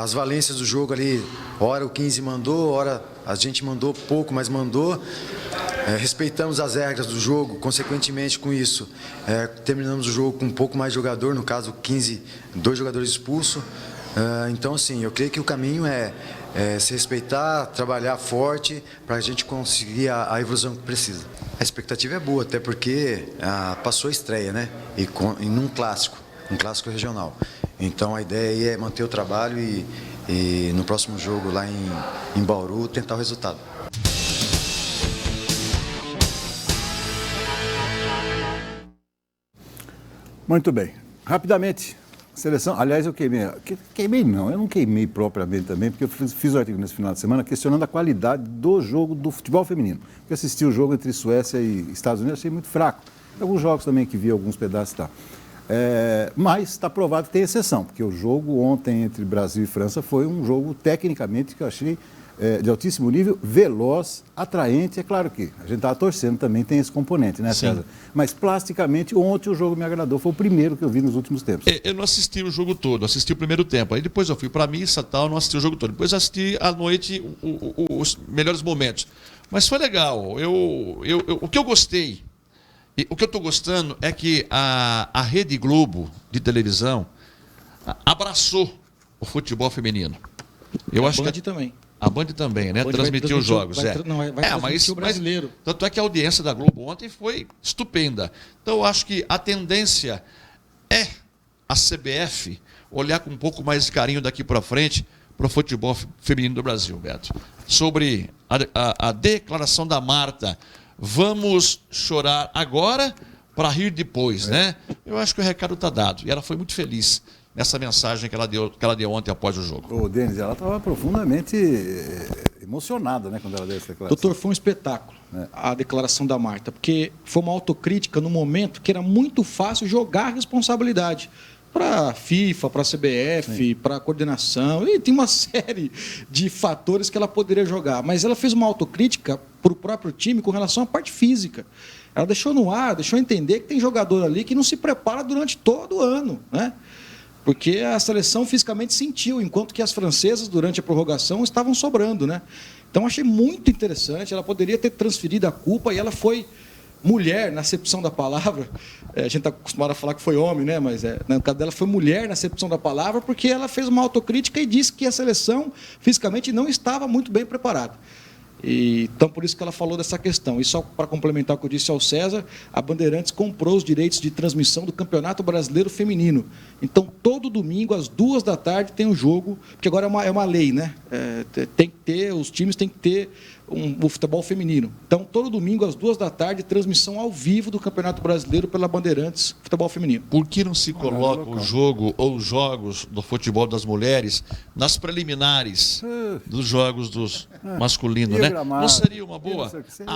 as valências do jogo ali, hora o 15 mandou, hora a gente mandou pouco, mas mandou. Respeitamos as regras do jogo, consequentemente com isso, terminamos o jogo com um pouco mais de jogador, no caso 15, 2 jogadores expulsos. Então, assim, eu creio que o caminho é se respeitar, trabalhar forte para a gente conseguir a evolução que precisa. A expectativa é boa, até porque passou a estreia, né? E num clássico, um clássico regional. Então, a ideia aí é manter o trabalho e no próximo jogo lá em Bauru tentar o resultado. Muito bem. Rapidamente. Seleção, aliás, eu eu não queimei propriamente também, porque eu fiz um artigo nesse final de semana questionando a qualidade do jogo do futebol feminino. Porque assisti o jogo entre Suécia e Estados Unidos, achei muito fraco. Alguns jogos também que vi, alguns pedaços e tal. Mas está provado que tem exceção, porque o jogo ontem entre Brasil e França foi um jogo tecnicamente que eu achei de altíssimo nível, veloz, atraente. É claro que a gente estava torcendo também, tem esse componente, né, César? Sim. Mas plasticamente, ontem o jogo me agradou, foi o primeiro que eu vi nos últimos tempos. Eu não assisti o jogo todo, assisti o primeiro tempo. Aí depois eu fui para a missa e tal, não assisti o jogo todo. Depois assisti à noite os melhores momentos. Mas foi legal. O que eu gostei, o que eu estou gostando é que a Rede Globo de televisão abraçou o futebol feminino. Eu acho que também. A Band também, né? Transmitiu os jogos. Vai transmitir o brasileiro. Tanto é que a audiência da Globo ontem foi estupenda. Então, eu acho que a tendência é a CBF olhar com um pouco mais de carinho daqui para frente para o futebol feminino do Brasil, Beto. Sobre a declaração da Marta, vamos chorar agora para rir depois, né? Eu acho que o recado está dado. E ela foi muito feliz nessa mensagem que ela deu ontem após o jogo. Ô, Denis, ela estava profundamente emocionada, né, quando ela deu essa declaração. Doutor, foi um espetáculo a declaração da Marta, porque foi uma autocrítica no momento que era muito fácil jogar a responsabilidade para a FIFA, para a CBF, para a coordenação, e tem uma série de fatores que ela poderia jogar, mas ela fez uma autocrítica para o próprio time com relação à parte física. Ela deixou no ar, deixou entender que tem jogador ali que não se prepara durante todo o ano, né? Porque a seleção fisicamente sentiu, enquanto que as francesas, durante a prorrogação, estavam sobrando, né? Então, achei muito interessante. Ela poderia ter transferido a culpa e ela foi mulher, na acepção da palavra. A gente está acostumado a falar que foi homem, né? Mas no caso dela foi mulher, na acepção da palavra, porque ela fez uma autocrítica e disse que a seleção fisicamente não estava muito bem preparada. Então, por isso que ela falou dessa questão. E só para complementar o que eu disse ao César, a Bandeirantes comprou os direitos de transmissão do Campeonato Brasileiro Feminino. Então, todo domingo, às 14h, tem um jogo, porque agora é uma lei, né? Tem que ter, os times têm que ter o futebol feminino. Então, todo domingo, às 14h, transmissão ao vivo do Campeonato Brasileiro pela Bandeirantes Futebol Feminino. Por que não se coloca o jogo ou os jogos do futebol das mulheres nas preliminares dos jogos dos masculinos, né? Não seria uma boa?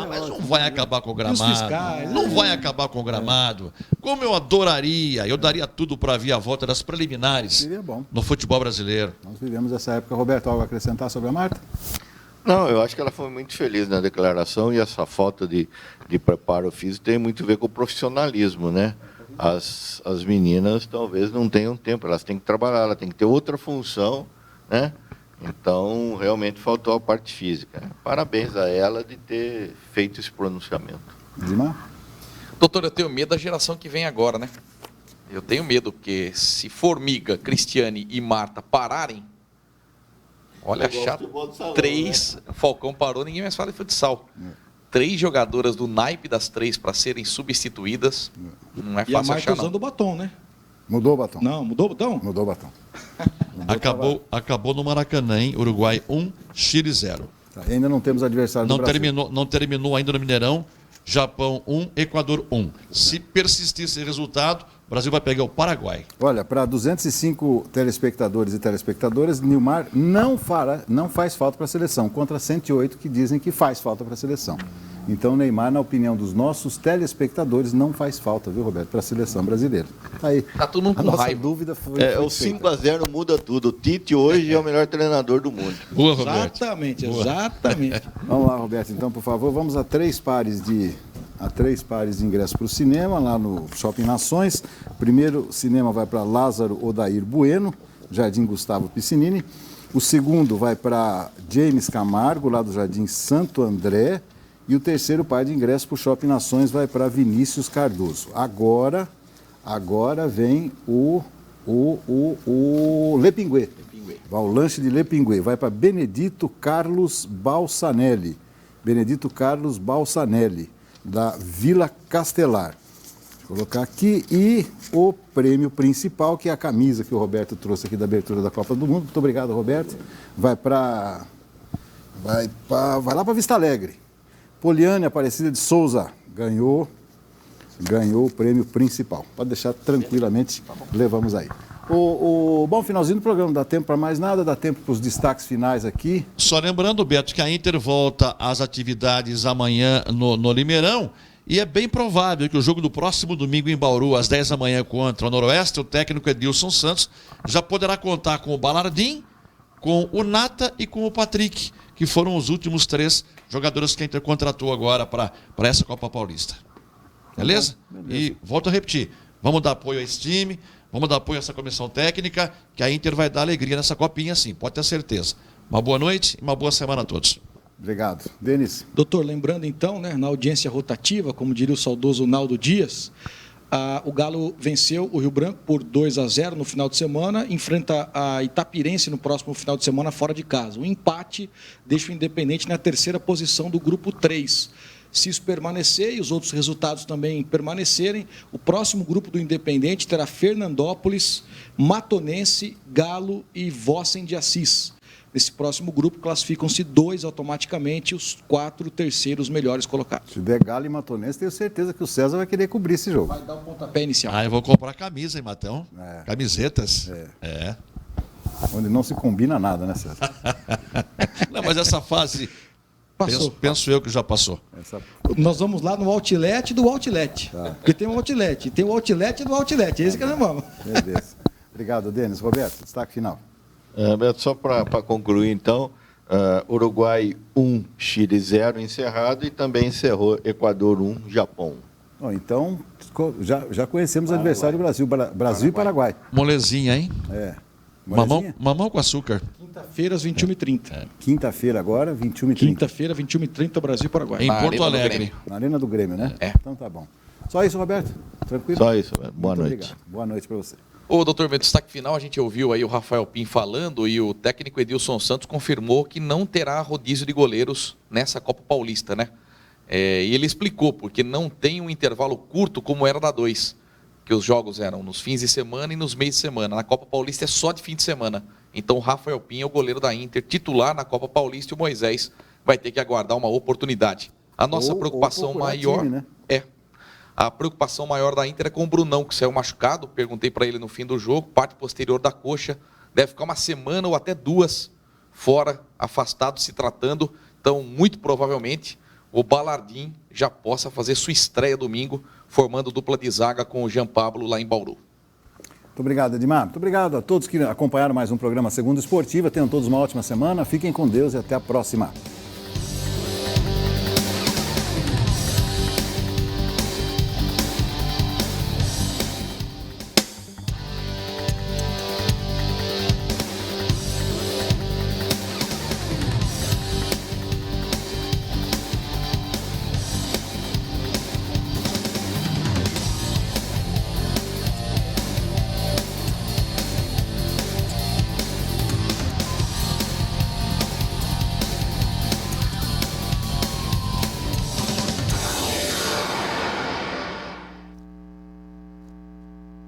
Mas não vai acabar com o gramado. Não vai acabar com o gramado. Como eu adoraria, eu daria tudo para ver a volta das preliminares no futebol brasileiro. Nós vivemos essa época. Roberto, algo a acrescentar sobre a Marta? Não, eu acho que ela foi muito feliz na declaração e essa falta de preparo físico tem muito a ver com o profissionalismo, né? As meninas talvez não tenham tempo, elas têm que trabalhar, elas têm que ter outra função, né? Então, realmente faltou a parte física. Parabéns a ela de ter feito esse pronunciamento. Doutor, eu tenho medo da geração que vem agora, né? Eu tenho medo, porque se Formiga, Cristiane e Marta pararem, olha, chato. 3, né? Falcão parou, ninguém mais fala de futsal. 3 jogadoras do naipe das 3 para serem substituídas, não é fácil. E a Marta achar, usando o batom, né? Mudou o batom. Não, mudou o batom? Mudou o batom. Acabou no Maracanã, hein? Uruguai 1, Chile 0. Ainda não temos adversário do Brasil. Não terminou ainda no Mineirão. Japão 1, Equador 1. Se persistir esse resultado, o Brasil vai pegar o Paraguai. Olha, para 205 telespectadores e telespectadoras, Nilmar não faz falta para a seleção, contra 108 que dizem que faz falta para a seleção. Então, Neymar, na opinião dos nossos telespectadores, não faz falta, viu, Roberto, para a seleção brasileira. Tá aí. Tá todo mundo com nossa raiva. Dúvida foi o 5-0 muda tudo. O Tite hoje é o melhor treinador do mundo. Boa, Roberto. Exatamente, exatamente. Vamos lá, Roberto, então, por favor, vamos a 3 pares de ingressos para o cinema, lá no Shopping Nações. O primeiro cinema vai para Lázaro Odair Bueno, Jardim Gustavo Piscinini. O segundo vai para James Camargo, lá do Jardim Santo André. E o terceiro par de ingressos para o Shopping Nações vai para Vinícius Cardoso. Agora vem o Lepinguê. Vai o lanche de Lepinguê. Vai para Benedito Carlos Balsanelli. Benedito Carlos Balsanelli, da Vila Castelar. Vou colocar aqui. E o prêmio principal, que é a camisa que o Roberto trouxe aqui da abertura da Copa do Mundo. Muito obrigado, Roberto. Vai lá para Vista Alegre. Poliane Aparecida de Souza ganhou o prêmio principal. Pode deixar tranquilamente, levamos aí. Bom, finalzinho do programa, não dá tempo para mais nada, dá tempo para os destaques finais aqui. Só lembrando, Beto, que a Inter volta às atividades amanhã no Limeirão e é bem provável que o jogo do próximo domingo em Bauru, às 10 da manhã contra o Noroeste, o técnico Edilson Santos já poderá contar com o Balardim, com o Nata e com o Patrick, que foram os últimos 3 jogadores que a Inter contratou agora para essa Copa Paulista. Beleza? E volto a repetir, vamos dar apoio a esse time, vamos dar apoio a essa comissão técnica, que a Inter vai dar alegria nessa copinha sim, pode ter certeza. Uma boa noite e uma boa semana a todos. Obrigado. Denis. Doutor, lembrando então, né, na audiência rotativa, como diria o saudoso Naldo Dias, o Galo venceu o Rio Branco por 2-0 no final de semana, enfrenta a Itapirense no próximo final de semana fora de casa. O empate deixa o Independente na 3ª posição do grupo 3. Se isso permanecer e os outros resultados também permanecerem, o próximo grupo do Independente terá Fernandópolis, Matonense, Galo e Vossen de Assis. Nesse próximo grupo, classificam-se 2 automaticamente, os 4 terceiros melhores colocados. Se der Galo e Matonense, tenho certeza que o César vai querer cobrir esse jogo. Vai dar um pontapé inicial. Eu vou comprar camisa, hein, Matão? Camisetas. Onde não se combina nada, né, César? Não, Mas essa fase, Passou. penso eu que já passou. Nós vamos lá no outlet do outlet. Porque tem um outlet. Tem o outlet do outlet. É esse que nós vamos. Beleza. Obrigado, Denis. Roberto, destaque final. Beto, só para concluir, então, Uruguai 1, Chile 0 encerrado e também encerrou Equador 1, Japão 1. Bom, então, já conhecemos o adversário do Brasil. Brasil e Paraguai. Molezinha, hein? É. Mamão com açúcar. Quinta-feira, às 21h30. Quinta-feira agora, 21h30. Quinta-feira, 21h30, Brasil e Paraguai. Em Porto Alegre. Na Arena do Grêmio, né? É. Então tá bom. Só isso, Roberto? Tranquilo? Só isso, Roberto. Boa Muito noite. Obrigado. Boa noite para você. Ô, doutor, meu destaque final, a gente ouviu aí o Rafael Pim falando e o técnico Edilson Santos confirmou que não terá rodízio de goleiros nessa Copa Paulista, né? E ele explicou, porque não tem um intervalo curto como era da 2, que os jogos eram nos fins de semana e nos meios de semana. Na Copa Paulista é só de fim de semana. Então o Rafael Pim é o goleiro da Inter, titular na Copa Paulista, e o Moisés vai ter que aguardar uma oportunidade. A nossa preocupação maior... time, né? A preocupação maior da Inter é com o Brunão, que saiu machucado. Perguntei para ele no fim do jogo, parte posterior da coxa. Deve ficar uma semana ou até 2 fora, afastado, se tratando. Então, muito provavelmente, o Balardim já possa fazer sua estreia domingo, formando dupla de zaga com o Jean Pablo lá em Bauru. Muito obrigado, Edmar. Muito obrigado a todos que acompanharam mais um programa Segunda Esportiva. Tenham todos uma ótima semana. Fiquem com Deus e até a próxima.